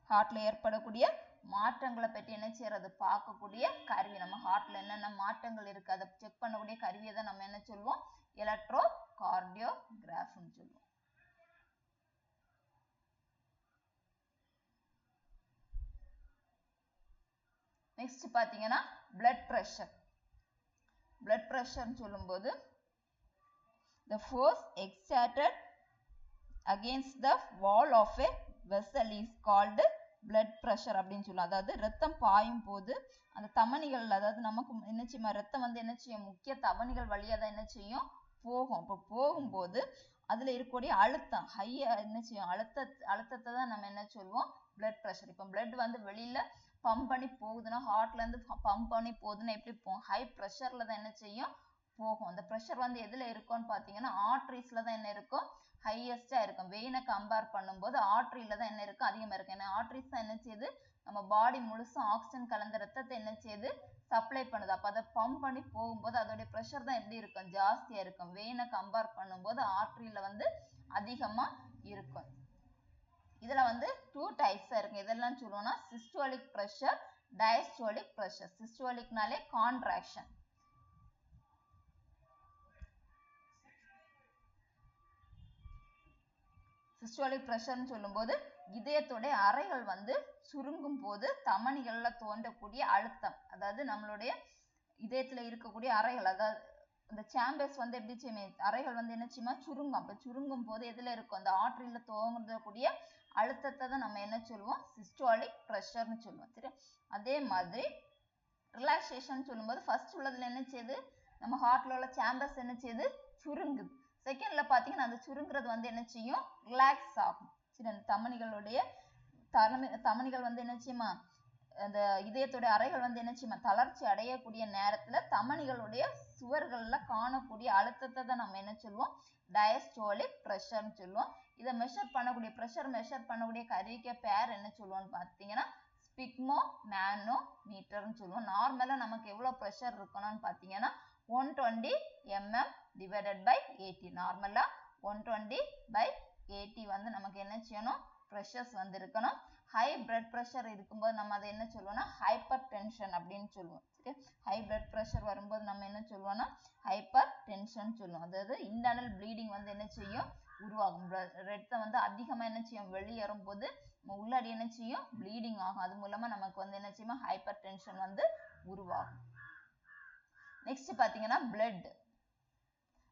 ஹார்ட்ல ஏற்படக்கூடிய மாற்றங்களை பற்றி என்ன செய்யறது பார்க்கக்கூடிய கருவி. நம்ம ஹார்ட்ல என்னென்ன மாற்றங்கள் இருக்கு அதை செக் பண்ணக்கூடிய கருவியை தான் நம்ம என்ன சொல்லுவோம் எலக்ட்ரோ கார்டியோகிராஃப்னு சொல்லுவோம். நெக்ஸ்ட் பாத்தீங்கன்னா blood pressure. blood pressure சொல்லும்போது the force exerted against the wall of a vessel is called blood pressure அப்படின்னு சொல்லுவோம். அதாவது ரத்தம் பாயும் போது அந்த தமனிகள், அதாவது நமக்கு என்ன செய்யும் ரத்தம் வந்து என்ன செய்யும் முக்கிய தமனிகள் வழியா தான் என்ன செய்யும் போகும். இப்போ போகும்போது அதுல இருக்கக்கூடிய அழுத்தம் ஹையா என்ன செய்யும், அழுத்தத்தை தான் நம்ம என்ன சொல்லுவோம், பிளட் ப்ரெஷர். இப்போ பிளட் வந்து வெளியில பம்ப் பண்ணி போகுதுன்னா, ஹார்ட்ல இருந்து பம்ப் பண்ணி போகுதுன்னா எப்படி போகும், ஹை ப்ரெஷர்ல தான் என்ன செய்யும் போகும். அந்த ப்ரெஷர் வந்து எதுல இருக்கும்னு பாத்தீங்கன்னா ஆர்டரிஸ்ல தான் என்ன இருக்கும், ஹையஸ்டா இருக்கும். வெயினை கம்பேர் பண்ணும்போது ஆர்டரியில தான் என்ன இருக்கும், அதிகமா இருக்கும். ஏன்னா ஆர்டரிஸ் தான் என்ன செய்யுது, நம்ம பாடி முழுசும் ஆக்சிஜன் கலந்த ரத்தத்தை என்ன செய்யுது, சப்ளை பண்ணுது. அப்ப அதை பம்ப் பண்ணி போகும்போது அதோடைய ப்ரெஷர் தான் எப்படி இருக்கும், ஜாஸ்தியா இருக்கும். வெயினை கம்பேர் பண்ணும்போது ஆர்டரியில வந்து அதிகமா இருக்கும். இதுல வந்து 2 டைப்ஸா இருக்கு. இதெல்லாம் சொல்லுவோம்னா சிஸ்டோலிக் ப்ரெஷர், டயஸ்டோலிக் ப்ரெஷர். சிஸ்டோலிக்னாலே கான்ட்ராக்ஷன். சிஸ்டோலிக் ப்ரெஷர்னு சொல்லும்போது இதயத்துடைய அறைகள் வந்து சுருங்கும் போது தமனிகள்ல தோன்றக்கூடிய அழுத்தம், அதாவது நம்மளுடைய இதயத்துல இருக்கக்கூடிய அறைகள், அதாவது இந்த சாம்பர்ஸ் வந்து எப்படி செய்யும், அறைகள் வந்து என்ன செய்யுமா சுருங்கும். அப்ப சுருங்கும் போது எதுல இருக்கும், அந்த ஆர்டரியில தோன்றக்கூடிய அழுத்தத்தை தான் நம்ம என்ன சொல்லுவோம், சிஸ்டோலிக் ப்ரெஷர்னு சொல்லுவோம். சரி, அதே மாதிரி ரிலாக்ஸேஷன் சொல்லும்போது ஃபர்ஸ்ட் உள்ளதுல என்ன செய்யுது, நம்ம ஹார்ட்ல உள்ள சாம்பர்ஸ் என்ன செய்யுது, சுருங்குது. செகண்ட்ல பாத்தீங்கன்னா அந்த சுருங்குறது வந்து என்ன செய்யும், ரிலாக்ஸ் ஆகும். சரி, அந்த தமனிகளுடைய தமனிகள் வந்து என்ன செய்யுமா, அந்த இதயத்துடைய அறைகள் வந்து என்ன செய்யுமா தளர்ச்சி அடையக்கூடிய நேரத்துல தமனிகளுடைய சுவர்கள்ல காணக்கூடிய அழுத்தத்தை தான் நம்ம என்ன சொல்லுவோம், டயஸ்டோலிக் ப்ரெஷர்னு சொல்லுவோம். இதை மெஷர் பண்ணக்கூடிய ப்ரெஷர் மெஷர் பண்ணக்கூடிய கருவிக்கு பேர் என்ன சொல்லுவோம்னு பாத்தீங்கன்னா ஸ்பிக்மோ நானோ மீட்டர்னு சொல்லுவோம். நார்மலா நமக்கு எவ்வளவு ப்ரெஷர் இருக்கணும்னு பாத்தீங்கன்னா 120 mm divided by 80. நார்மலா 120/80 வந்து நமக்கு என்ன செய்யணும், ப்ரெஷர்ஸ் வந்து இருக்கணும். ஹை பிளட் ப்ரெஷர் இருக்கும்போது நம்ம அதை என்ன சொல்லுவோம்னா ஹைப்பர் டென்ஷன் அப்படின்னு சொல்லுவோம். ஹை பிளட் ப்ரெஷர் வரும்போது நம்ம என்ன சொல்லுவோம்னா ஹைப்பர் டென்ஷன் சொல்லுவோம். அதாவது இன்டர்னல் ப்ளீடிங் வந்து என்ன செய்யும், உருவாகும். ரத்தம் வந்து அதிகமா என்ன செய்யும், வெளியேறும் போது உள்ளாடி என்ன செய்யும், ப்ளீடிங் ஆகும். அது மூலமா நமக்கு வந்து என்ன செய்யும், ஹைப்பர் டென்ஷன் வந்து உருவாகும். நெக்ஸ்ட் பாத்தீங்கன்னா பிளட்.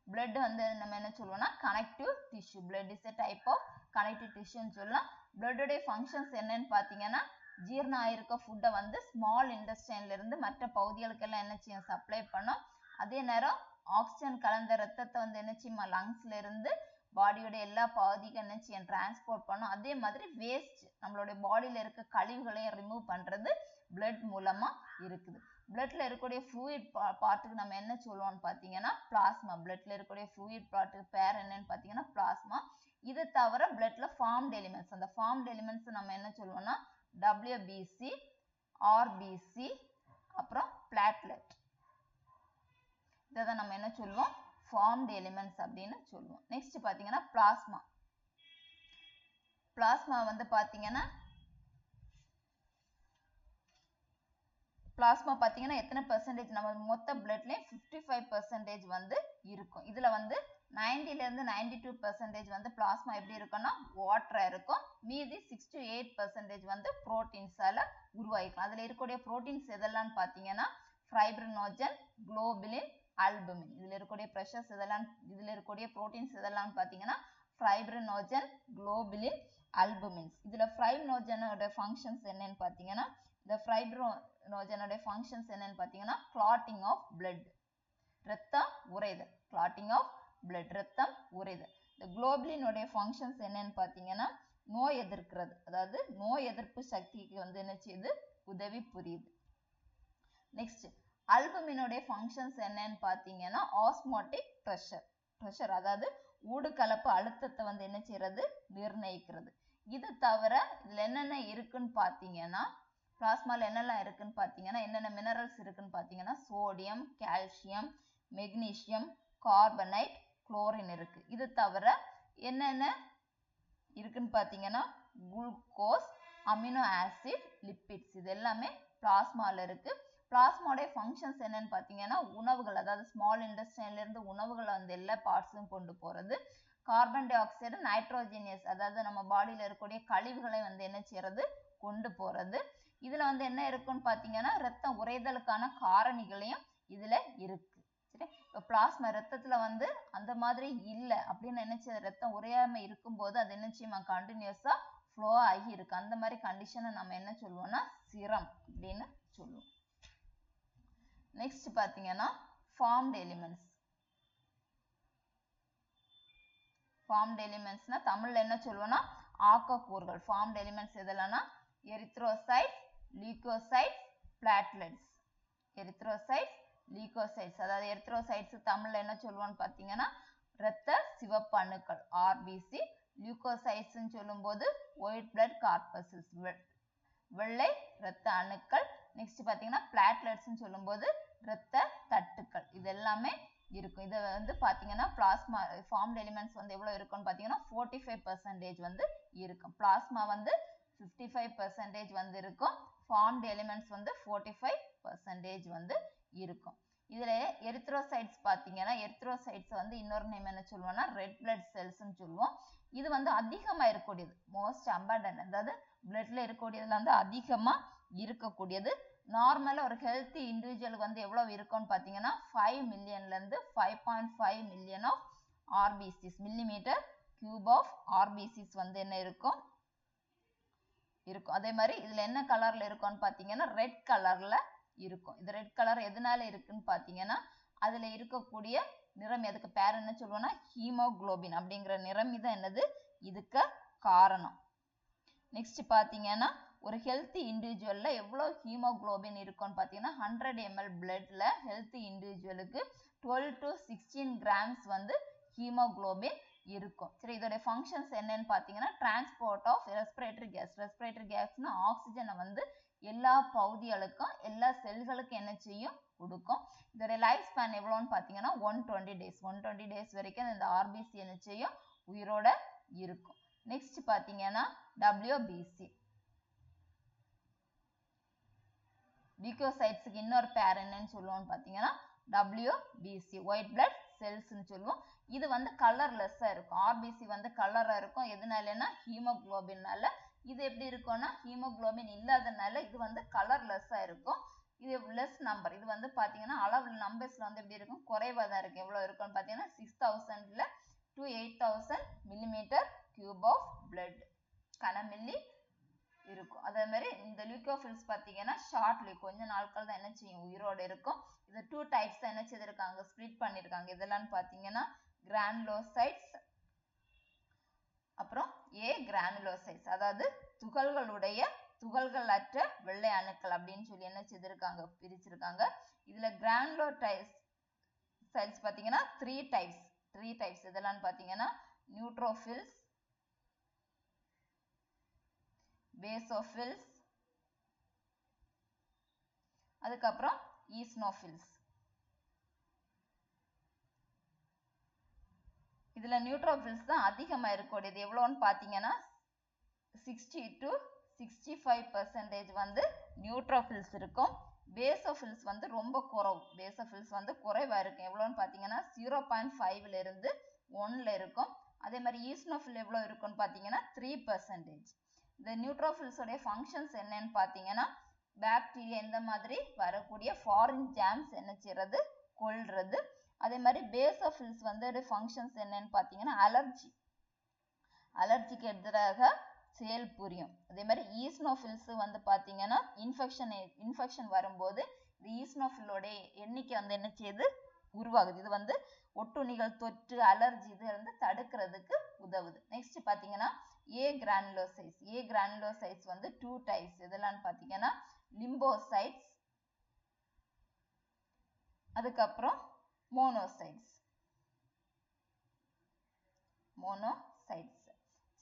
பிளட் வந்து நம்ம என்ன சொல்லுவோம்னா connective tissue. Blood is a type of connective டிஷ்யூன்னு சொல்லலாம். பிளட்டோடைய ஃபங்க்ஷன்ஸ் என்னன்னு பாத்தீங்கன்னா ஜீரணம் ஆயிருக்க ஃபுட்டை வந்து ஸ்மால் இன்டெஸ்டைன்ல இருந்து மற்ற பகுதிகளுக்கு எல்லாம் என்ன செய்யும், சப்ளை பண்ணும். அதே நேரம் ஆக்சிஜன் கலந்த ரத்தத்தை வந்து என்ன செய்யும், லங்ஸ்ல இருந்து பாடியோட எல்லா பகுதிக்கும் என்ன செய்யும், டிரான்ஸ்போர்ட் பண்ணும். அதே மாதிரி வேஸ்ட் நம்மளுடைய பாடியில இருக்க கழிவுகளையும் ரிமூவ் பண்றது பிளட் மூலமா இருக்குது. பிளட்ல இருக்கக்கூடிய ஃப்ளூயிட் பார்ட்டுக்கு நம்ம என்ன சொல்லுவோம்னு பாத்தீங்கன்னா பிளாஸ்மா. பிளட்ல இருக்கக்கூடிய ஃப்ளூயிட் பார்ட்டுக்கு பேர் என்னன்னு பாத்தீங்கன்னா பிளாஸ்மா. இது தவிர பிளட்ல ஃபார்ம்ட் எலிமெண்ட்ஸ், அந்த ஃபார்ம்ட் எலிமெண்ட்ஸ் நம்ம என்ன சொல்லுவோம்னா WBC, RBC, அப்புறம் பிளாட்லெட். இதை நம்ம என்ன சொல்லுவோம், ஃபார்ம்ட் எலிமெண்ட்ஸ் அப்படின்னு சொல்லுவோம். நெக்ஸ்ட் பாத்தீங்கன்னா பிளாஸ்மா. பிளாஸ்மா வந்து பாத்தீங்கன்னா பிளாஸ்மா பாத்தீங்கன்னா எத்தனை பெர்சன்டேஜ், நம்ம மொத்த பிளட்லயும் 55% வந்து இருக்கும். இதுல வந்து 90ல இருந்து 92% வந்து பிளாஸ்மா எப்படி இருக்கும்னா வாட்டரா இருக்கும். மீதி 6 to 8% வந்து புரோட்டீன்ஸால உருவாயிருக்கும். அதுல இருக்கக்கூடிய புரோட்டீன்ஸ் எதெல்லாம் பாத்தீங்கன்னா ஃபைப்ரினோஜன், குளோபுலின், அல்புமின். இதுல இருக்கக்கூடிய ப்ரெஷர்ஸ் இதெல்லாம், இதுல இருக்கக்கூடிய புரோட்டீன்ஸ் இதெல்லாம் பாத்தீங்கன்னா ஃபைப்ரினோஜன், குளோபுலின், அல்புமின்ஸ். இதுல ஃபைப்ரினோஜனோட ஃபங்க்ஷன்ஸ் என்னன்னு பாத்தீங்கன்னா, இந்த ஃபைப்ரினோஜனோட ஃபங்க்ஷன்ஸ் என்னன்னு பாத்தீங்கன்னா கிளாட்டிங் ஆஃப் பிளட், ரத்தம் உறைதல். கிளாட்டிங் ஆஃப் பிளட், ரத்தம் உறைதல். இந்த குளோபுலினுடைய ஃபங்க்ஷன்ஸ் என்னன்னு பாத்தீங்கன்னா நோய் எதிர்க்கிறது, அதாவது நோய் எதிர்ப்பு சக்திக்கு வந்து என்ன செய்யுது, உதவி புரியுது. நெக்ஸ்ட் அல்புமினுடைய ஃபங்க்ஷன்ஸ் என்னன்னு பாத்தீங்கன்னா ஆஸ்மோட்டிக் ப்ரெஷர், அதாவது ஊடுகலப்பு அழுத்தத்தை வந்து என்ன செய்யறது, நிர்ணயிக்கிறது. இது தவிர இதுல என்னென்ன இருக்குன்னு பாத்தீங்கன்னா பிளாஸ்மால என்னெல்லாம் இருக்குன்னு பாத்தீங்கன்னா என்னென்ன மினரல்ஸ் இருக்குன்னு பாத்தீங்கன்னா sodium, calcium, magnesium, carbonate, chlorine இருக்கு. இது தவிர என்னென்ன இருக்குன்னு பாத்தீங்கன்னா குளுக்கோஸ், அமினோ ஆசிட், லிப்பிட்ஸ், இது எல்லாமே பிளாஸ்மால இருக்கு. பிளாஸ்மாவோட ஃபங்க்ஷன்ஸ் என்னன்னு பாத்தீங்கன்னா உணவுகள், அதாவது ஸ்மால் இன்டெஸ்டைன்ல இருந்து உணவுகளை வந்து எல்லா பார்ட்ஸும் கொண்டு போறது. கார்பன் டை ஆக்சைடு, நைட்ரோஜனியஸ், அதாவது நம்ம பாடியில இருக்கக்கூடிய கழிவுகளை வந்து என்ன செய்யறது, கொண்டு போறது. இதுல வந்து என்ன இருக்குன்னு பாத்தீங்கன்னா ரத்தம் உறைதலுக்கான காரணிகளையும் இதுல இருக்கு. சரி, இப்போ பிளாஸ்மா ரத்தத்துல வந்து அந்த மாதிரி இல்லை அப்படின்னு நினைச்ச ரத்தம் உறையாம இருக்கும்போது அது என்ன செய்யுமா கண்டினியூஸா ஃப்ளோ ஆகி இருக்கு. அந்த மாதிரி கண்டிஷனை நம்ம என்ன சொல்லுவோம்னா சிரம் அப்படின்னு சொல்லுவோம். நெக்ஸ்ட் பாத்தீங்கன்னா ஃபார்ம்ட் எலிமெண்ட்ஸ். ஃபார்ம்ட் எலிமெண்ட்ஸ்னா தமிழ்ல என்ன சொல்லுவோம்னா ஆக்கக்கூறுகள். ஃபார்ம்ட் எலிமெண்ட்ஸ் எதெல்லாம்னா erythrocytes, leucocytes, platelets. Erythrocytes, leucocytes. அதாவது எரித்ரோசைட்ஸ் தமிழ்ல என்ன சொல்லுவோம்னு பாத்தீங்கன்னா இரத்த சிவப்பு அணுக்கள் ஆர்பிசி. லியூக்கோசைட்ஸ் சொல்லும்போது ஒயிட் பிளட் கார்பசல்ஸ், வெள்ளை இரத்த அணுக்கள். நெக்ஸ்ட் பாத்தீங்கன்னா பிளாட்லெட்ஸ் சொல்லும்போது இரத்த தட்டுக்கள். இது எல்லாமே இருக்கும். இது வந்து பாத்தீங்கன்னா பிளாஸ்மா ஃபார்ம்ட் எலிமெண்ட்ஸ் வந்து எவ்வளவு இருக்கும்னு பாத்தீங்கன்னா 45% வந்து இருக்கும். பிளாஸ்மா வந்து 55% வந்து இருக்கும். ஃபார்ம்ட் எலிமெண்ட்ஸ் வந்து 45% வந்து இருக்கும். இதுல எரித்ரோசைட்ஸ் பாத்தீங்கன்னா எரித்ரோசைட்ஸ் வந்து இன்னொரு நேம் என்ன சொல்லுவோம்னா ரெட் பிளட் செல்ஸ்ன்னு சொல்லுவோம். இது வந்து அதிகமா இருக்கக்கூடியது, மோஸ்ட் அபண்டன்ட், அதாவது பிளட்ல இருக்கக்கூடியதுல வந்து அதிகமா இருக்கக்கூடியது. நார்மலா ஒரு ஹெல்த்தி இண்டிவிஜுவலுக்கு வந்து எவ்வளவு இருக்கும்னு பாத்தீங்கன்னா 5 மில்லியன்ல இருந்து 5.5 million of RBCs, millimetre cube of RBCs வந்து என்ன இருக்கும். அதே மாதிரி இதுல என்ன கலர்ல இருக்கும்னு பாத்தீங்கன்னா ரெட் கலர்ல இருக்கும். இது ரெட் கலர் எதனால இருக்குன்னு பாத்தீங்கன்னா அதுல இருக்கக்கூடிய நிறம், எதுக்கு பேர் என்ன சொல்லுவோம்னா ஹீமோகுளோபின் அப்படிங்கிற நிறம் தான் என்னது இதுக்கு காரணம். நெக்ஸ்ட் பாத்தீங்கன்னா ஒரு ஹெல்த்தி இண்டிவிஜுவல்ல எவ்வளவு ஹீமோகுளோபின் இருக்கும்னு பாத்தீங்கன்னா 100 ml பிளட்ல ஹெல்த்தி இண்டிவிஜுவலுக்கு 12 to 16 கிராம்ஸ் வந்து ஹீமோகுளோபின் இருக்கும். சரி, இதோட ஃபங்க்ஷன்ஸ் என்னன்னு பாத்தீங்கன்னா transport of respiratory gas. Respiratory கேஸ்னா ஆக்சிஜனை வந்து எல்லா பகுதிகளுக்கும் எல்லா செல்களுக்கும் என்ன செய்யும், கொடுக்கும். இதோட லைஃப் ஸ்பேன் எவ்வளோன்னு பாத்தீங்கன்னா 120 days. 120 days வரைக்கும் இந்த ஆர்பிசி என்ன செய்யும், உயிரோட இருக்கும். நெக்ஸ்ட் பாத்தீங்கன்னா WBC. லியூக்கோசைட்ஸ்க்கு இன்னொரு பேர் என்னன்னு சொல்லுவோம்னு பாத்தீங்கன்னா WBC, ஒயிட் பிளட் செல்ஸ்ன்னு சொல்லுவோம். இது வந்து கலர்லெஸ்ஸா இருக்கும். ஆர்பிசி வந்து கலரா இருக்கும். எதனாலன்னா ஹீமோகுளோபின்னால. இது எப்படி இருக்கும்னா ஹீமோகுளோபின் இல்லாதனால இது வந்து கலர்லெஸ்ஸா இருக்கும். இது லெஸ் நம்பர். இது வந்து பாத்தீங்கன்னா அளவு நம்பர்ஸ்ல வந்து எப்படி இருக்கும், குறைவா தான் இருக்கு. எவ்வளவு இருக்கும்னு பாத்தீங்கன்னா 6000 to 8000 millimetre cube of blood, கனமில்லி இருக்கும். அதே மாதிரி இந்த லியூக்கோஃபில்ஸ் பாத்தீங்கன்னா ஷார்ட்லி கொஞ்ச நாட்கள் தான் என்ன செய்யும், உயிரோட இருக்கும். இது 2 டைப்ஸ் என்ன செய்திருக்காங்க, ஸ்பிளிட் பண்ணிருக்காங்க. இதெல்லாம் பாத்தீங்கன்னா கிரானுலோசைட்ஸ், அப்புறம் ஏ கிரானுலோசைட்ஸ், அதாவது துகள்கள் அற்ற வெள்ளை அணுக்கள் அப்படின்னு சொல்லி என்ன செய்திருக்காங்க, பிரிச்சிருக்காங்க. இதுல கிரானுலோசைட்ஸ் பாத்தீங்கன்னா 3 டைப்ஸ். இதெல்லாம் பாத்தீங்கன்னா நியூட்ரோஃபில்ஸ், பேசோஃபில்ஸ், அதுக்கப்புறம் ஈஸ்னோஃபில்ஸ். இதுல நியூட்ரோஃபில்ஸ் தான் அதிகமா இருக்கக்கூடியது. எவ்வளோன்னு பாத்தீங்கன்னா 60 to 65% வந்து நியூட்ரோஃபில்ஸ் இருக்கும். பேசோஃபில்ஸ் வந்து ரொம்ப குறைவு. பேசோஃபில்ஸ் வந்து குறைவா இருக்கும். எவ்வளோன்னு பாத்தீங்கன்னா 0.5ல இருந்து 1ல இருக்கும். அதே மாதிரி ஈஸ்னோஃபில் எவ்வளவு இருக்கும்னு பாத்தீங்கன்னா 3%. இந்த நியூட்ரோஃபில்ஸோட ஃபங்க்ஷன்ஸ் என்னன்னு பாத்தீங்கன்னா பாக்டீரியா இந்த மாதிரி வரக்கூடிய ஃபாரின் ஜாம்ஸ் என்ன செய்யறது, கொல்றது. அதே மாதிரி பேசோஃபில்ஸ் வந்து ஃபங்க்ஷன்ஸ் என்னன்னு பாத்தீங்கன்னா அலர்ஜிக்கு எதிராக செயல் புரியும். அதே மாதிரி ஈஸ்னோஃபில்ஸ் வந்து பாத்தீங்கன்னா இன்ஃபெக்ஷன் வரும்போது இந்த ஈஸ்னோஃபிலோட எண்ணிக்கை வந்து என்ன செய்யுது, உருவாகுது. இது வந்து ஒட்டுண்ணிகள் தொற்று, அலர்ஜி இது வந்து தடுக்கிறதுக்கு உதவுது. நெக்ஸ்ட் பாத்தீங்கன்னா ஏ கிரானுலோசைட்ஸ் வந்து 2 டைப்ஸ். இதெல்லாம் பாத்தீங்கன்னா லிம்போசைட்ஸ், அதுக்கப்புறம் மோனோசைட்ஸ்.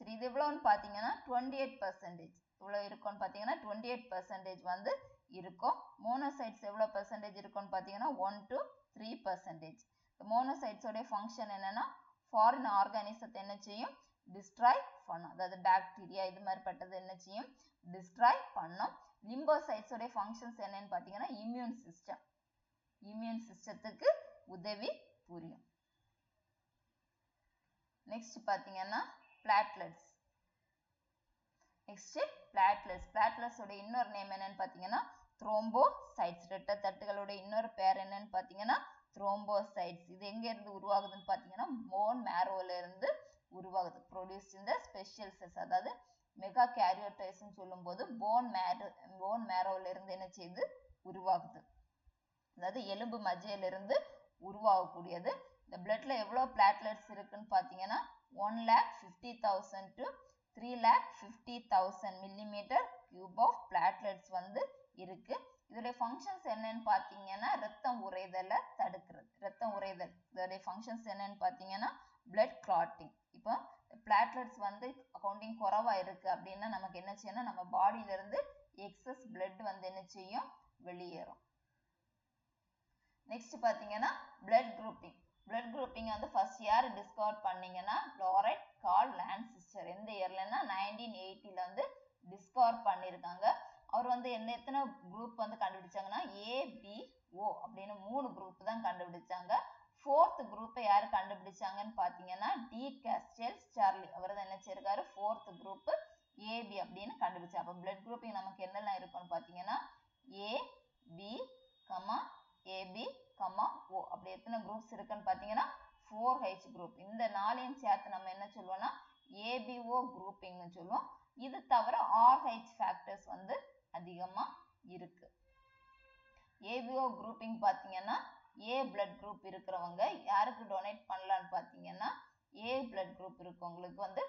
சரி, இது எவ்வளவுன்னு பாத்தீங்கன்னா 28%. இவ்வளவு இருக்கும்னு பாத்தீங்கன்னா 28% வந்து இருக்கும். மோனோசைட்ஸ் எவ்வளவு பெர்சன்டேஜ் இருக்கும்னு பாத்தீங்கன்னா 1 to 3%. மோனோசைட்ஸோட ஃபங்க்ஷன் என்னன்னா ஃபாரின் ஆர்கானிசத்தை என்ன செய்யும், டிஸ்ட்ராய் பண்ணும். அதாவது பாக்டீரியா இது மாதிரி பட்டது என்ன செய்யும், டிஸ்ட்ராய் பண்ணும். லிம்போசைட்ஸோட ஃபங்க்ஷன்ஸ் என்னன்னு பாத்தீங்கன்னா இம்யூன் சிஸ்டத்துக்கு உதவி புரியும். நெக்ஸ்ட் பாத்தீங்கன்னா பிளாட்லெட்ஸ். பிளாட்லெட்ஸ் ஓட இன்னொரு நேம் என்னன்னு பாத்தீங்கன்னா த்ரோம்போசைட்ஸ். இரத்த தட்டுகளோட இன்னொரு பேர் என்னன்னு பாத்தீங்கன்னா த்ரோம்போசைட்ஸ். இது எங்க இருந்து உருவாகுதுன்னு பாத்தீங்கன்னா போன் மேரோல இருந்து உருவாகுது. ப்ரொடியூஸ்ட் இந்த ஸ்பெஷல் செல்ஸ், அதாவது மெகா கேரியோடைஸ் சொல்லும் போது போன் மேரோல இருந்து என்ன செய்யுது, உருவாகுது. அதாவது எலும்பு மஜ்ஜையில இருந்து உருவாகக்கூடியது. இந்த பிளட்ல எவ்வளவு பிளாட்லெட்ஸ் இருக்குன்னு பாத்தீங்கன்னா 1,50,000 to 3,50,000 millimeter cube of platelets வந்து இருக்கு. இதோட functions என்னன்னு பாத்தீங்கன்னா ரத்தம் உறைதலை தடுக்கிறது. ரத்தம் உறைதல் இதோட functions என்னன்னு பாத்தீங்கன்னா blood clotting. இப்போ platelets வந்து கவுண்டிங் குறைவா இருக்கு அப்படின்னா நமக்கு என்ன செய்யணும், நம்ம பாடியில இருந்து எக்ஸஸ் blood வந்து என்ன செய்யும், வெளியேறும். நெக்ஸ்ட் பாத்தீங்கன்னா blood grouping. blood grouping வந்து ஃபர்ஸ்ட் யார் டிஸ்கவர் பண்ணீங்கன்னா லாரெட் கார்ல் லான்சிஸ்டர். எந்த இயர்லன்னா 1980ல வந்து டிஸ்கவர் பண்ணிருக்காங்க. அவர் வந்து எத்தனை குரூப் வந்து கண்டுபிடிச்சாங்கன்னா ABO அப்படின்னு 3 குரூப் தான் கண்டுபிடிச்சாங்க. 4th குரூப்பை யாரு கண்டுபிடிச்சாங்கன்னு பாத்தீங்கன்னா டி கேஸ்டெல்ஸ் சார்லி. அவர் தான் என்ன செய்யிருக்காரு 4th குரூப் AB அப்படின்னு கண்டுபிடிச்சாங்க. அப்ப blood grouping நமக்கு என்னெல்லாம் இருக்கும்னு பாத்தீங்கன்னா AB, AB, O அப்படி எத்தனை குரூப்ஸ் இருக்குன்னு பாத்தீங்கன்னா 4H குரூப். இந்த நாளையும் சேர்த்து நம்ம என்ன சொல்லுவோம்னா ABO குரூப்பிங்னு சொல்லுவோம். இது தவிர RH ஃபேக்டர்ஸ் வந்து அதிகமா இருக்கு. ABO குரூப்பிங் பாத்தீங்கன்னா A blood group இருக்கிறவங்க யாருக்கு டொனேட் பண்ணலாம்னு பாத்தீங்கன்னா A blood group இருக்கவங்களுக்கு வந்து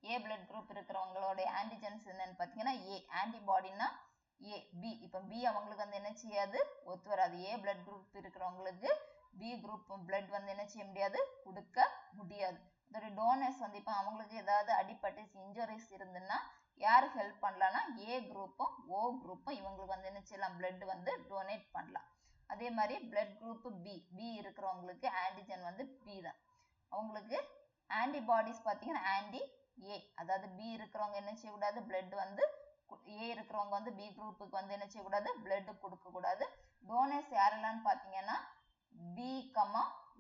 A blood group இருக்கிறவங்களோட ஆன்டிஜென்ஸ் என்னன்னு பாத்தீங்கன்னா A ஆன்டிபாடினா A B. இப்ப B அவங்களுக்கு வந்து என்ன செய்யாது, ஒத்து வராது. A blood group இருக்கிறவங்களுக்கு B group blood வந்து என்ன செய்ய முடியாது, கொடுக்க முடியாது. இதோட டோனர்ஸ் வந்து இப்ப அவங்களுக்கு ஏதாவது அடிபட்டு இன்ஜுரிஸ் இருந்துன்னா யாரு ஹெல்ப் பண்ணலாம்னா A குரூப்பும் O குரூப்பும் இவங்களுக்கு வந்து என்ன செய்யலாம், blood வந்து டொனேட் பண்ணலாம். அதே மாதிரி blood group B இருக்கிறவங்களுக்கு ஆன்டிஜன் வந்து B தான். அவங்களுக்கு ஆன்டிபாடிஸ் பாத்தீங்கன்னா ஆன்டி A. அதாவது B இருக்கிறவங்க என்ன செய்யக்கூடாது, blood வந்து A இருக்கிறவங்க வந்து B குரூப்புக்கு வந்து என்ன செய்யக்கூடாது, blood கொடுக்க கூடாது. டோனர்ஸ் யாரெல்லாம் பாத்தீங்கன்னா B,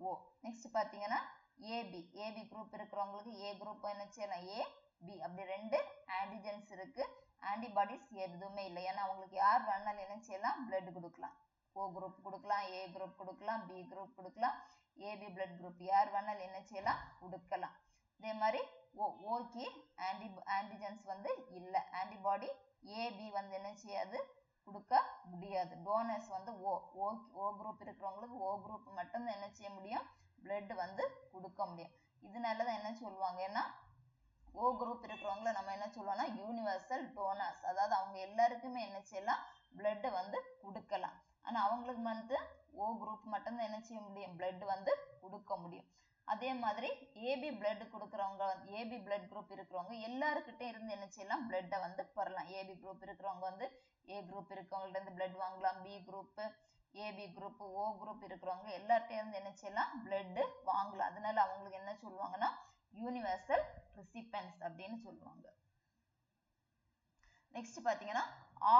O. நெக்ஸ்ட் பாத்தீங்கன்னா AB குரூப் இருக்கிறவங்களுக்கு A குரூப் என்ன செய்யலாம் A, B அப்படி 2 ஆன்டிஜென்ஸ் இருக்கு. ஆன்டிபாடிஸ் எதுவுமே இல்லை. ஏன்னா அவங்களுக்கு யார் வேணாலும் என்ன செய்யலாம், blood கொடுக்கலாம். O குரூப் கொடுக்கலாம், A குரூப் கொடுக்கலாம், B குரூப் கொடுக்கலாம், AB blood குரூப் யார் வேணாலும் என்ன செய்யலாம், கொடுக்கலாம். இதே மாதிரி ஓகே ஆன்டிஜென்ஸ் வந்து இல்ல, ஆன்டிபாடி AB வந்து என்ன செய்யாது, கொடுக்க முடியாது. டோனர்ஸ் வந்து O குரூப் இருக்கிறவங்களுக்கு O குரூப் மட்டும் தான் என்ன செய்ய முடியும், blood வந்து கொடுக்க முடியும். இதனாலதான் என்ன சொல்லுவாங்கன்னா O குரூப் இருக்கிறவங்கள நம்ம என்ன சொல்லுவோம்னா யூனிவர்சல் டோனர்ஸ். அதாவது அவங்க எல்லாருக்குமே என்ன செய்யலாம், blood வந்து கொடுக்கலாம். ஆனா அவங்களுக்கு வந்து O குரூப் மட்டும்தான் என்ன செய்ய முடியும், blood வந்து கொடுக்க முடியும். அதே மாதிரி AB blood கொடுக்கறவங்க AB blood group இருக்கிறவங்க எல்லாருக்கிட்டே இருந்து என்ன செய்யலாம், blood வந்து பெறலாம். AB group இருக்கிறவங்க வந்து A group இருக்கவங்கள்ட்ட இருந்து blood வாங்கலாம். B group, AB group, O group இருக்கிறவங்க எல்லார்கிட்டயும் இருந்து என்ன செய்யலாம், blood வாங்கலாம். அதனால அவங்களுக்கு என்ன சொல்லுவாங்கன்னா யூனிவர்சல் ரெசிபியன்ட்ஸ் அப்படின்னு சொல்லுவாங்க. நெக்ஸ்ட் பாத்தீங்கன்னா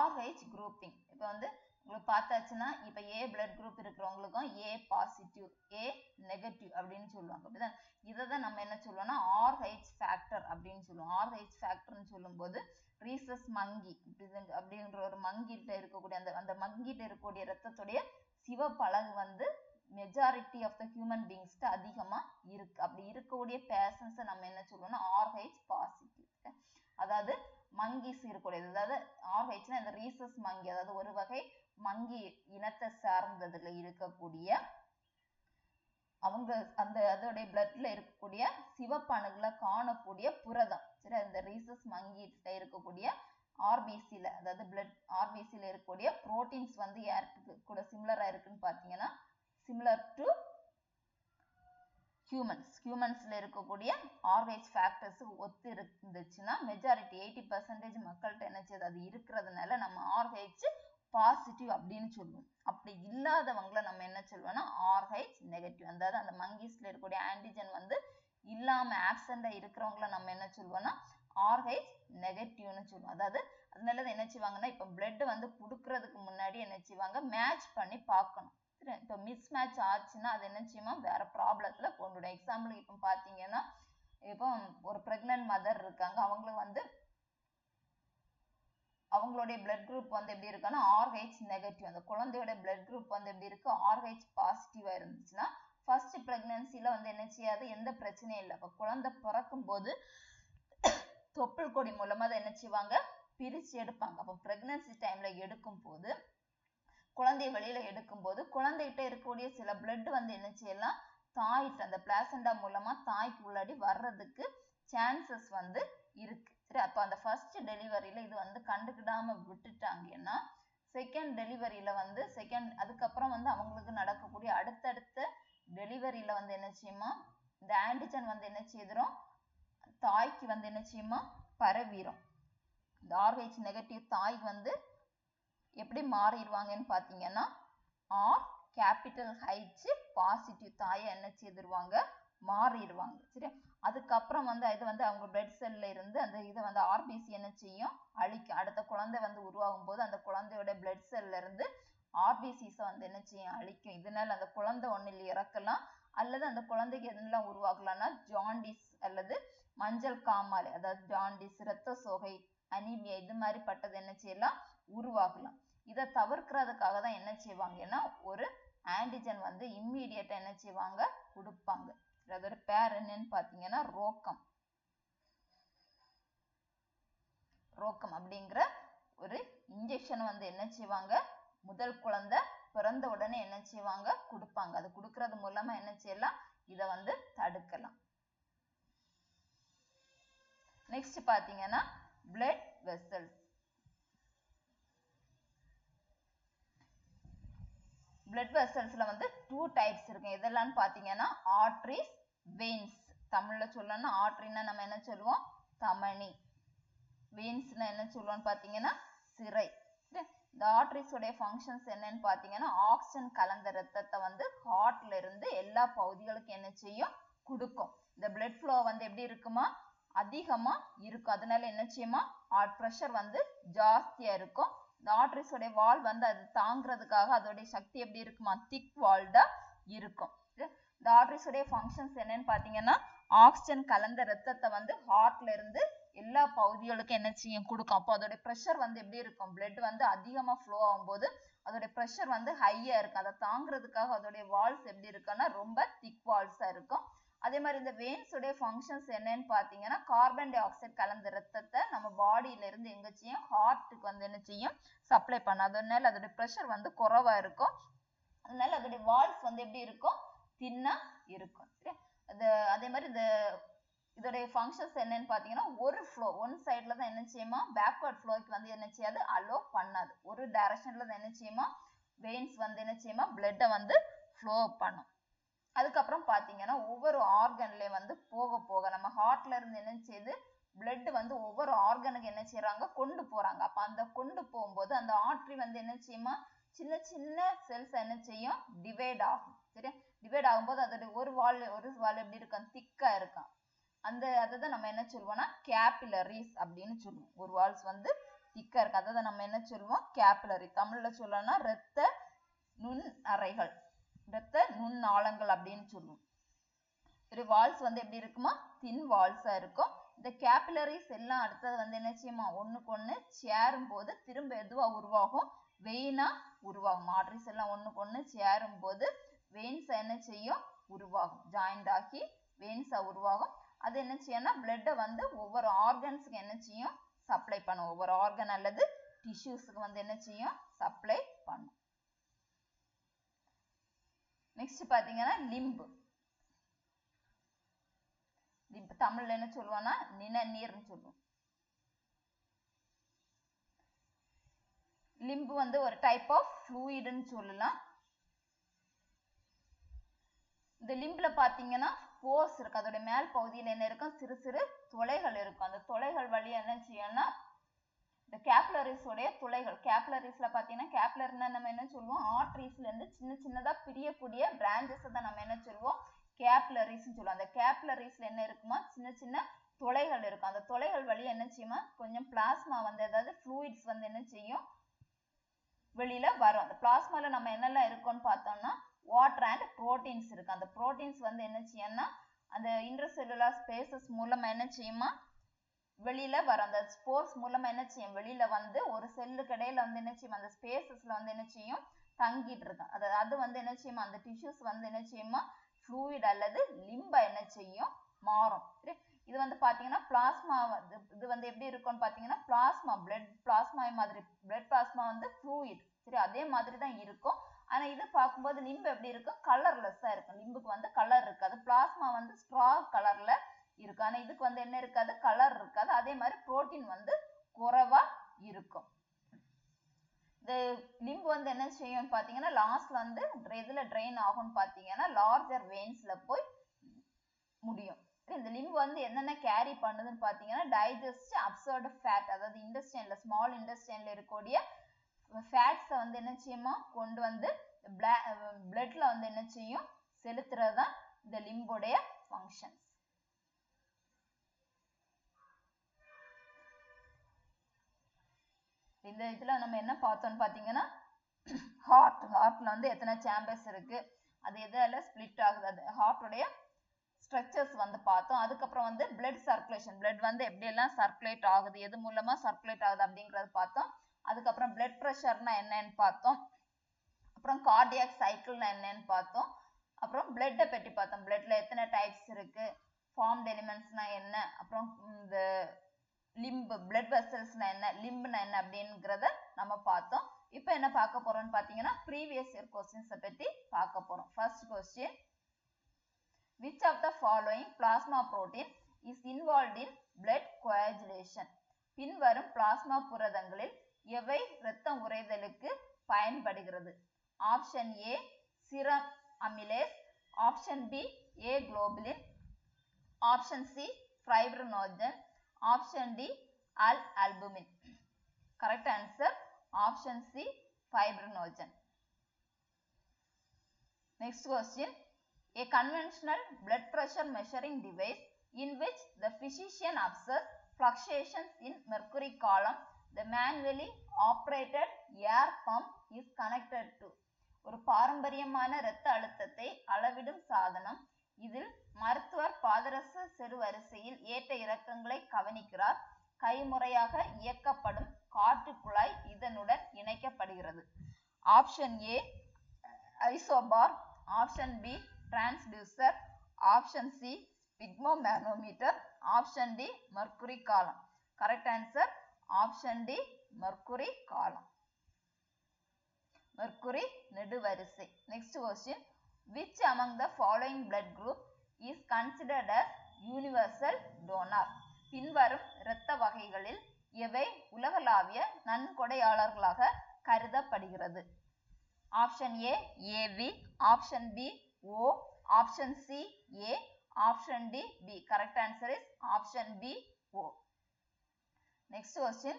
RH grouping. இப்ப வந்து உங்களுக்கு பார்த்தாச்சுன்னா இப்ப A blood group இருக்கிறவங்களுக்கும் A positive, A negative அப்படின்னு சொல்லுவாங்க. அப்படிதான் இதைதான் நம்ம என்ன சொல்லுவோம்னா RH factor அப்படின்னு சொல்லுவோம். RH factorன்னு சொல்லும் போது ரீசஸ் மங்கி அப்படின்ற ஒரு மங்கிட்ட இருக்கக்கூடிய அந்த மங்கிட்ட இருக்கக்கூடிய ரத்தத்துடைய சிவப்பழகு வந்து மெஜாரிட்டி ஆஃப் த ஹியூமன் பீங்ஸ்க்கு அதிகமா இருக்கு. அப்படி இருக்கக்கூடிய பேஷன்ஸை நம்ம என்ன சொல்லுவோம்னா RH பாசிட்டிவ். அதாவது மங்கிஸ் இருக்கக்கூடியது, அதாவது RHனா இந்த ரீசஸ் மங்கி, அதாவது ஒரு வகை மங்கி இனத்தை சார்ந்ததுல இருக்கக்கூடிய அவங்க அதோடைய பிளட்ல இருக்கக்கூடிய சிவப்பணுகளை காணக்கூடிய புரதம். சரி, இந்த ரீசஸ் மங்கிட்ட இருக்கக்கூடிய RBCல, அதாவது பிளட் RBCல இருக்கக்கூடிய புரோட்டீன்ஸ் வந்து யாருக்கு கூட சிமிலரா இருக்குன்னு பாத்தீங்கன்னா சிமிலர் டு ஹியூமன்ஸ்ல இருக்கக்கூடிய RH ஃபேக்டர்ஸ் ஒத்து இருந்துச்சுன்னா மெஜாரிட்டி 80% மக்கள்கிட்ட என்ன செய்யுது, அது இருக்கிறதுனால நம்ம RH பாசிட்டிவ் அப்படின்னு சொல்லுவோம். அப்படி இல்லாதவங்களை நம்ம என்ன சொல்லுவோம்னா RH நெகட்டிவ். அதாவது அந்த மங்கீஸ்ல இருக்கக்கூடிய ஆன்டிஜன் வந்து இல்லாம ஆப்சண்டா இருக்கிறவங்கள நம்ம என்ன சொல்லுவோம்னா RH நெகட்டிவ்னு சொல்லுவோம். அதாவது அதனால என்ன செய்வாங்கன்னா இப்ப பிளட் வந்து கொடுக்கறதுக்கு முன்னாடி என்ன செய்வாங்க, மேட்ச் பண்ணி பார்க்கணும். இப்போ மிஸ் மேட்ச் ஆச்சுன்னா அது என்ன செய்யுமா, வேற ப்ராப்ளத்துல கொண்டுடும். எக்ஸாம்பிளுக்கு இப்போ பாத்தீங்கன்னா இப்போ ஒரு பிரெக்னன்ட் மதர் இருக்காங்க, அவங்களுக்கு வந்து அவங்களுடைய பிளட் குரூப் வந்து எப்படி இருக்குன்னா RH நெகட்டிவ். அந்த குழந்தையோட பிளட் குரூப் வந்து எப்படி இருக்கு, RH பாசிட்டிவா இருந்துச்சுன்னா ஃபர்ஸ்ட் பிரெக்னன்சில வந்து என்ன செய்யாது, எந்த பிரச்சனையும் இல்லை. அப்ப குழந்தை பிறக்கும் போது தொப்புள் கொடி மூலமா அதை என்ன செய்வாங்க, பிரிச்சு எடுப்பாங்க. அப்ப பிரெக்னன்சி டைம்ல எடுக்கும் போது, குழந்தைய வெளியில எடுக்கும் போது குழந்தைகிட்ட இருக்கக்கூடிய சில பிளட் வந்து என்ன செய்யலாம், தாய்ட்டு அந்த பிளாசண்டா மூலமா தாய்க்கு உள்ளாடி வர்றதுக்கு சான்சஸ் வந்து இருக்கு. சரி, அப்போ அந்த ஃபர்ஸ்ட் டெலிவரியில இது வந்து கண்டுக்கிடாம விட்டுட்டாங்கன்னா செகண்ட் டெலிவரியில வந்து அதுக்கப்புறம் வந்து அவங்களுக்கு நடக்கக்கூடிய அடுத்தடுத்த டெலிவரியில வந்து என்ன செய்யுமா, இந்த ஆன்டிஜன் வந்து என்ன செய்திரும், தாய்க்கு வந்து என்ன செய்யுமா பரவிடும். இந்த RH நெகட்டிவ் தாய் வந்து எப்படி மாறிடுவாங்கன்னு பார்த்தீங்கன்னா RH பாசிட்டிவ் தாயை என்ன செய்திருவாங்க, மாறிடுவாங்க. சரியா, அதுக்கப்புறம் வந்து இது வந்து அவங்க பிளட் செல்ல இருந்து அந்த இதை வந்து RBC என்ன செய்யும், அழிக்கும். அடுத்த குழந்தை வந்து உருவாகும் போது அந்த குழந்தையோட பிளட் செல்ல இருந்து RBCஸை வந்து என்ன செய்யும், அழிக்கும். இதனால அந்த குழந்தை ஒன்றில் இறக்கலாம் அல்லது அந்த குழந்தைக்கு எதெல்லாம் உருவாகலாம்னா ஜாண்டிஸ் அல்லது மஞ்சள் காமாலை, அதாவது ஜாண்டிஸ், இரத்த சோகை, அனீமியா இது மாதிரி பட்டது என்ன செய்யலாம், உருவாகலாம். இதை தவிர்க்கிறதுக்காக தான் என்ன செய்வாங்கன்னா ஒரு ஆன்டிஜன் வந்து இம்மீடியட்டா என்ன செய்வாங்க, கொடுப்பாங்க. அதோட பேர் என்னன்னு பாத்தீங்கன்னா ரோக்கம் அப்படிங்கிற ஒரு இன்ஜெக்ஷன் வந்து என்ன செய்வாங்க, முதல் குழந்தை பிறந்த உடனே என்ன செய்வாங்க, கொடுப்பாங்க. அது கொடுக்கறது மூலமா என்ன செய்யலாம், இதை வந்து தடுக்கலாம். நெக்ஸ்ட் பாத்தீங்கன்னா பிளட் வெசல்ஸ். பிளட் வெசல்ஸ்ல வந்து 2 டைப்ஸ் இருக்கு. இதெல்லாம் பாத்தீங்கன்னா ஆர்டரிஸ், வெயின்ஸ். தமிழ்ல சொல்லணும்னா ஆர்டரினா நம்ம என்ன சொல்லுவோம், தமனி. வெயின்ஸ்னா என்ன சொல்லுவோம் பாத்தீங்கன்னா சிரை. இந்த ஆர்டரிஸ் உடைய ஃபங்க்ஷன்ஸ் என்னன்னு பாத்தீங்கன்னா ஆக்சிஜன் கலந்த ரத்தத்தை வந்து ஹார்ட்ல இருந்து எல்லா பகுதிகளுக்கும் என்ன செய்யும், கொடுக்கும். இந்த பிளட் ஃப்ளோ வந்து எப்படி இருக்குமா, அதிகமா இருக்கும். அதனால என்ன செய்யுமா, பிரஷர் வந்து ஜாஸ்தியா இருக்கும். இந்த ஆர்டரிஸ் உடைய வால் வந்து அது தாங்கிறதுக்காக அதோடைய சக்தி எப்படி இருக்குமா, திக் வால்டா இருக்கும். இந்த ஆர்டரிஸ் உடைய ஃபங்க்ஷன்ஸ் என்னன்னு பாத்தீங்கன்னா ஆக்சிஜன் கலந்த ரத்தத்தை வந்து ஹார்ட்ல இருந்து எல்லா பகுதிகளுக்கும் என்ன செய்யும், கொடுக்கும். அப்போ அதோட ப்ரெஷர் வந்து எப்படி இருக்கும், பிளட் வந்து அதிகமா ஃப்ளோ ஆகும்போது அதோட ப்ரெஷர் வந்து ஹையா இருக்கும். அதை தாங்கிறதுக்காக அதோடைய வால்ஸ் எப்படி இருக்குன்னா ரொம்ப திக் வால்ஸா இருக்கும். அதே மாதிரி இந்த வெயின்ஸ் உடைய ஃபங்க்ஷன்ஸ் என்னன்னு பாத்தீங்கன்னா கார்பன் டை ஆக்சைடு கலந்த ரத்தத்தை நம்ம பாடியில இருந்து எங்க செய்யும், ஹார்ட்டுக்கு வந்து என்ன செய்யும், சப்ளை பண்ணும். அதனால அதோட ப்ரெஷர் வந்து குறைவா இருக்கும். அதனால அதோடைய வால்ஸ் வந்து எப்படி இருக்கும், தின்னா இருக்கும். அதே மாதிரி இதோடைய ஃபங்க்ஷன்ஸ் என்னன்னு பாத்தீங்கன்னா ஒரு ஃப்ளோ ஒன் சைட்ல தான் என்ன செய்யுமா, பேக்வர்ட் ஃப்ளோக்கு வந்து என்ன செய்யாது, அலோ பண்ணாது. ஒரு டைரக்ஷன்ல தான் என்ன செய்யுமா, வெயின்ஸ் வந்து என்ன செய்யுமா, பிளட்டை வந்து ஃப்ளோ பண்ணும். அதுக்கப்புறம் பாத்தீங்கன்னா ஒவ்வொரு ஆர்கன்லயும் வந்து போக போக நம்ம ஹார்ட்ல இருந்து என்ன செய்யுது, பிளட் வந்து ஒவ்வொரு ஆர்கனுக்கு என்ன செய்யறாங்க, கொண்டு போறாங்க. அப்ப அந்த கொண்டு போகும்போது அந்த ஆர்டரி வந்து என்ன செய்யுமா, சின்ன சின்ன செல்ஸ் என்ன செய்யும், டிவைட் ஆகும். சரியா, டிவைட் ஆகும்போது அதோட ஒரு வால் எப்படி இருக்கும், திக்கா இருக்கும். அதைதான் நம்ம என்ன சொல்லுவோம்னா கேபிலரிஸ் அப்படின்னு சொல்லுவோம். ஒரு வால்ஸ் வந்து திக்கா இருக்கு, அதை நம்ம என்ன சொல்லுவோம், கேபிலரி. தமிழ்ல சொல்லணும்னா இரத்த நுண்ணறைகள், இரத்த நுண்ணாளங்கள் அப்படின்னு சொல்லுவோம். ஒரு வால்ஸ் வந்து எப்படி இருக்குமா, தின் வால்ஸா இருக்கும். இந்த கேபிலரிஸ் எல்லாம் அடுத்தது வந்து என்ன செய்யுமா, ஒண்ணுக்கு ஒண்ணு சேரும் போது திரும்ப எதுவா உருவாகும், வெயினா உருவாகும். ஆர்டரிஸ் எல்லாம் ஒண்ணுக்கு ஒண்ணு சேரும் போது வெயின்ஸ் என்ன செய்யும், உருவாகும். ஜாயிண்ட் ஆகி வெயின்ஸா உருவாகும். அது என்ன செய்யணும்னா பிளட்டை வந்து ஒவ்வொரு ஆர்கன்ஸுக்கு என்ன செய்யும், சப்ளை பண்ணும். ஒவ்வொரு ஆர்கன் அல்லது டிஷ்யூஸுக்கு வந்து என்ன செய்யும், சப்ளை பண்ணும். நெக்ஸ்ட் பாத்தீங்கன்னா லிம்பு. தமிழ்ல என்ன சொல்லுவோம்னா நிணநீர்னு சொல்லுவோம். லிம்பு வந்து ஒரு டைப் ஆஃப் ஃப்ளூயிட்னு சொல்லலாம். இந்த லிம்பில் பார்த்தீங்கன்னா போர்ஸ் இருக்கு. அதோட மேல் பகுதியில் என்ன இருக்கும், சிறு சிறு துளைகள் இருக்கும். அந்த துளைகள் வழி என்ன செய்யணும்னா இந்த கேப்லரிஸ் உடைய துளைகள், கேப்லரிஸ்ல பார்த்தீங்கன்னா கேப்லர்னா நம்ம என்ன சொல்லுவோம், ஆர்டரிஸ்ல இருந்து சின்ன சின்னதா பிரியக்கூடிய பிரான்ச்சஸ் தான் நம்ம என்ன சொல்லுவோம், கேப்லரிஸ்ன்னு சொல்லுவோம். அந்த கேப்லரிஸ்ல என்ன இருக்குமா, சின்ன சின்ன துளைகள் இருக்கும். அந்த துளைகள் வழி என்ன செய்யுமா, கொஞ்சம் பிளாஸ்மா வந்து ஏதாவது ஃப்ளூயிட்ஸ் வந்து என்ன செய்யும், வெளியில வரும். அந்த பிளாஸ்மால நம்ம என்னெல்லாம் இருக்கும்னு பார்த்தோம்னா வாட்டர் அண்ட் புரோட்டீன்ஸ் இருக்கு. அந்த புரோட்டீன்ஸ் வந்து என்ன செய்யணும்னா அந்த இன்டர்செல்லுலார் ஸ்பேசஸ் மூலமா என்ன செய்யுமா, வெளியில வரும். அந்த ஸ்போர்ஸ் மூலமா என்ன செய்யும், வெளியில வந்து ஒரு செல்லுக்கு இடையில வந்து என்ன செய்யும், அந்த ஸ்பேசஸ்ல வந்து என்ன செய்யும், தங்கிட்டு இருக்கும். அது வந்து என்ன செய்யுமா, அந்த டிஷ்யூஸ் வந்து என்ன செய்யுமா, ஃப்ளூயிட் அல்லது லிம்பா என்ன செய்யும், மாறும். இது வந்து பாத்தீங்கன்னா பிளாஸ்மா, இது வந்து எப்படி இருக்கும்னு பாத்தீங்கன்னா பிளாஸ்மா, பிளட் பிளாஸ்மா மாதிரி, பிளட் பிளாஸ்மா வந்து ஃப்ளூயிட். சரி, அதே மாதிரி தான் இருக்கும். ஆனா இது பார்க்கும்போது லிம்பு எப்படி இருக்கும், கலர்லெஸ்ஸா இருக்கும். லிம்புக்கு வந்து கலர் இருக்காது. பிளாஸ்மா வந்து ஸ்ட்ரா கலர்ல இருக்கும். ஆனா இதுக்கு வந்து என்ன இருக்காது, கலர் இருக்காது. அதே மாதிரி புரோட்டீன் வந்து குறைவா இருக்கும். இந்த லிம்பு வந்து என்ன செய்யும் பாத்தீங்கன்னா லாஸ்ட்ல வந்து எதுல ட்ரெயின் ஆகும்னு பாத்தீங்கன்னா லார்ஜர் வெயின்ஸ்ல போய் முடியும். இந்த லிம்பு வந்து என்னென்ன கேரி பண்ணுதுன்னு பாத்தீங்கன்னா டைஜஸ்ட் அப்சர்வ்டு ஃபேட், அதாவது இன்டெஸ்டைன்ல ஸ்மால் இன்டெஸ்டைன்ல இருக்கக்கூடிய ஃபேட்ஸை வந்து என்ன செய்யுமா கொண்டு வந்து பிளட்ல வந்து என்ன செய்யும், செலுத்துறது தான் இந்த லிம்போடைய ஃபங்க்ஷன்ஸ். இந்த இதுல நம்ம என்ன பார்த்தோம்னு பாத்தீங்கன்னா ஹார்ட்ல வந்து எத்தனை சேம்பர்ஸ் இருக்கு, அது எதால ஸ்பிளிட் ஆகுது, அது ஹார்ட்டுடைய ஸ்ட்ரக்சர்ஸ் வந்து பார்த்தோம். அதுக்கப்புறம் வந்து பிளட் சர்க்குலேஷன், பிளட் வந்து எப்படி எல்லாம் சர்க்குலேட் ஆகுது, எது மூலமா சர்க்குலேட் ஆகுது அப்படிங்கறது பார்த்தோம். அதுக்கப்புறம் பிளட் ப்ரெஷர்னா என்னன்னு பார்த்தோம். அப்புறம் கார்டியாக் சைக்கிள்னா என்னன்னு பார்த்தோம். அப்புறம் பிளட்டை பற்றி பார்த்தோம், பிளட்ல எத்தனை டைப்ஸ் இருக்கு, ஃபார்ம்ட் எலிமெண்ட்ஸ்னா என்ன, அப்புறம் இந்த லிம்பு பிளட் வெசல்ஸ்னா என்ன, லிம்புனா என்ன அப்படிங்கறத நம்ம பார்த்தோம். இப்போ என்ன பார்க்க போறோம்னு பாத்தீங்கன்னா ப்ரீவியஸ் இயர் क्वेश्चंस பத்தி பார்க்க போறோம். First question, which of the following plasma protein is involved in blood coagulation? பின்வரும் பிளாஸ்மா புரதங்களில் எவை இரத்த உறைதலுக்கு பயன்படுகிறது? Option A serum amylase, option B A globulin, option C fibrinogen, option D albumin. Correct answer option C fibrinogen. Next question, a conventional blood pressure measuring device in which the physician observes fluctuations in mercury column, the manually operated air pump is connected to. ஒரு பாரம்பரியமான இரத்த அழுத்தத்தை அளவிடும் சாதனம். இதில் மருத்துவர் பாதரச செருவரிசையில் ஏற்ற இறக்கங்களை கவனிக்கிறார். கைமுறையாக இயக்கப்படும் காற்று குழாய் இதனுடன் இணைக்கப்படுகிறது. Option A isobar, option B transducer, option C sphygmomanometer, option D mercury column. Correct answer option D mercury column, mercury நெடுவரிசை. Next question, which among the following blood group is considered as universal donor? பின்வரும் இரத்த வகைகளில் எவை உலகளாவிய நன்கொடையாளர்களாக கருதப்படுகிறது? Option A AB, option B O, option C A, option D B. Correct answer is option B O. Next question,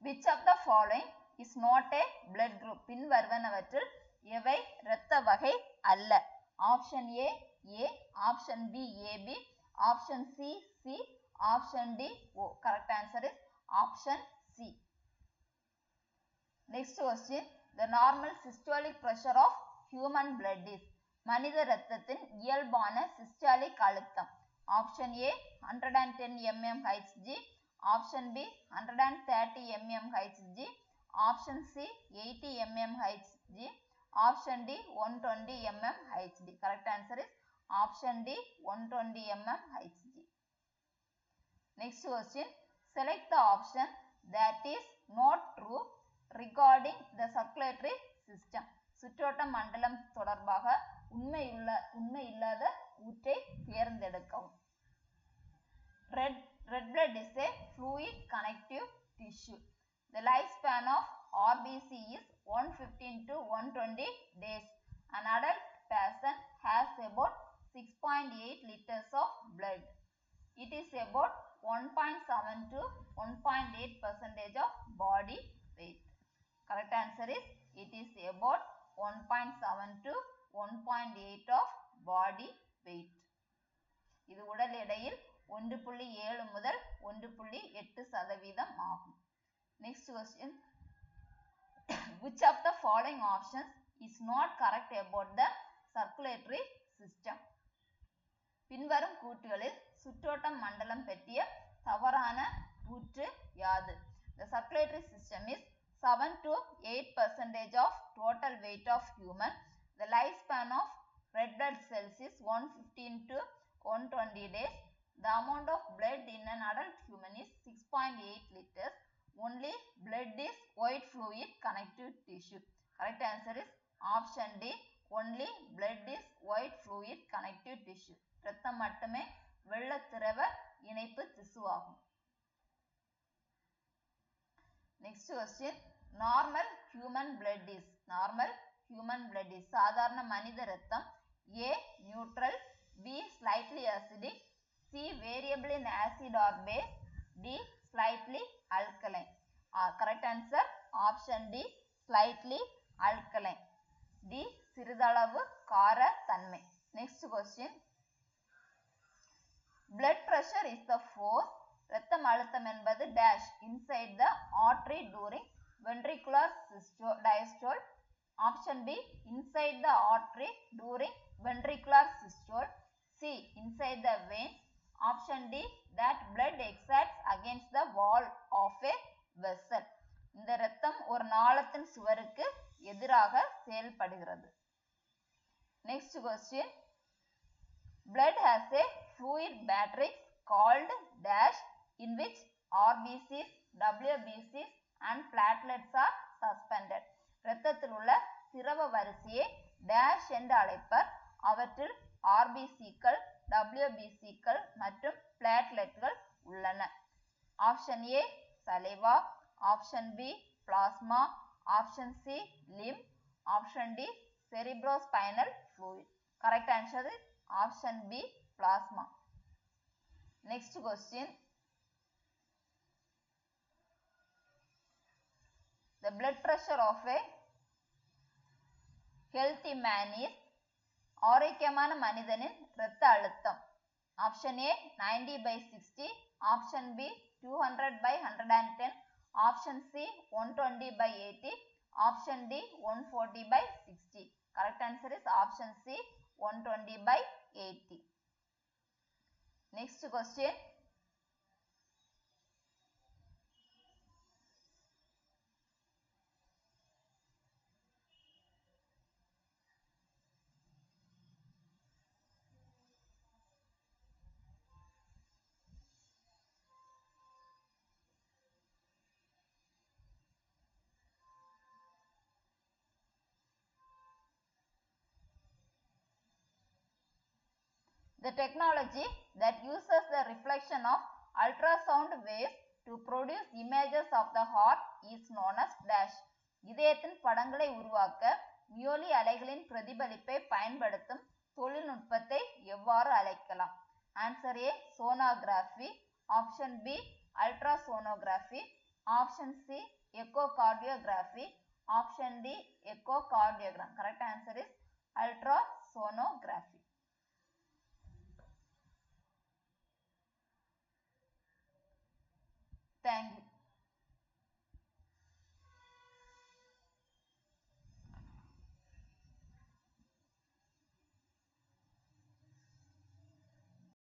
which of the following is not a blood group? பின்வருவனவற்றில் எவை இரத்த வகை அல்ல? Option A A, option B AB, option C C, option D O. Correct answer is option C. Next question, the normal systolic pressure of human blood is? மனித இரத்தத்தின் இயல்பான systolic அழுத்தம். Option A 110 mmHg, option B 130 mmHg, option C 80 mmHg, option D 120 mmHg. Correct answer is option D 120 mmHg. Next question, select the option that is not true regarding the circulatory system. சுற்றோட்ட மண்டலம் தொடர்பாக உண்மை இல்லாத ஊற்றை தேர்ந்தெடுக்கவும். Red blood is a fluid connective tissue. The lifespan of RBC is 115 to 120 days. An adult person has about 6.8 liters of blood. It is about 1.7 to 1.8% of body weight. Correct answer is it is about 1.7 to 1.8 of body weight. இது உடல் எடையில் 1.7 முதல் 1.8% ஆகும். Next question, which of the following options is not correct about the circulatory system? பின்வரும் கூற்றுகளில் சுற்றோட்ட மண்டலம் பற்றிய தவறான கூற்று யாது? The circulatory system is 7 to 8% of total weight of human. The lifespan of red blood cells is 115 to 120 days. The amount of blood in an adult human is 6.8 liters. Only blood is white fluid connective tissue. Correct answer is option D. Only blood is white fluid connective tissue. இரத்தம் மட்டுமே வெள்ளத்திரவ இணைப்பு திசுவாகும். Next question. Normal human blood is. Normal human blood is. சாதாரண மனித இரத்தம் A. Neutral. B. Slightly acidic. C. Variable in acid or base. D. Slightly alkaline. Correct answer option D. Slightly alkaline. D. சிறிதளவு கார தன்மை. Next question. Blood pressure is the force. இரத்தம் அழுத்தம் என்பது dash inside the artery during ventricular diastole. Option B. Inside the artery during ventricular systole. C. Inside the veins. Option D. That blood exerts against the wall of a vessel. இந்த இரத்தம் ஒரு நாளத்தின் சுவருக்கு எதிராக செயல்படுகிறது. Next question. Blood has a fluid matrix called dash in which RBCs, WBCs and platelets are suspended. இரத்தத்தில் உள்ள திரவ வரிசையை dash என்று அழைப்பர். அவற்றில் RBCக்கள், WBCக்கள் மற்றும் பிளாட்லெட்கள் உள்ளன. Option A saliva, option B plasma, option C lymph, option D cerebrospinal fluid. Correct answer is option B plasma. Next question. The blood pressure of a healthy man is. ஆரோக்கியமான மனிதனின் இரத்த அழுத்தம். Option A 90/60, option B 200/110, option C 120/80, option D 140/60. Correct answer is option C 120/80. Next question. The technology that uses the reflection of ultrasound waves to produce images of the heart is known as dash. இதயத்தின் படங்களை உருவாக்க மியோலி அலைகளின் பிரதிபலிப்பை பயன்படுத்தும் தொழில்நுட்பத்தை எவ்வாறு அழைக்கலாம்? Answer A sonography, option B ultrasonography, option C echocardiography, option D echocardiogram. Correct answer is ultrasonography.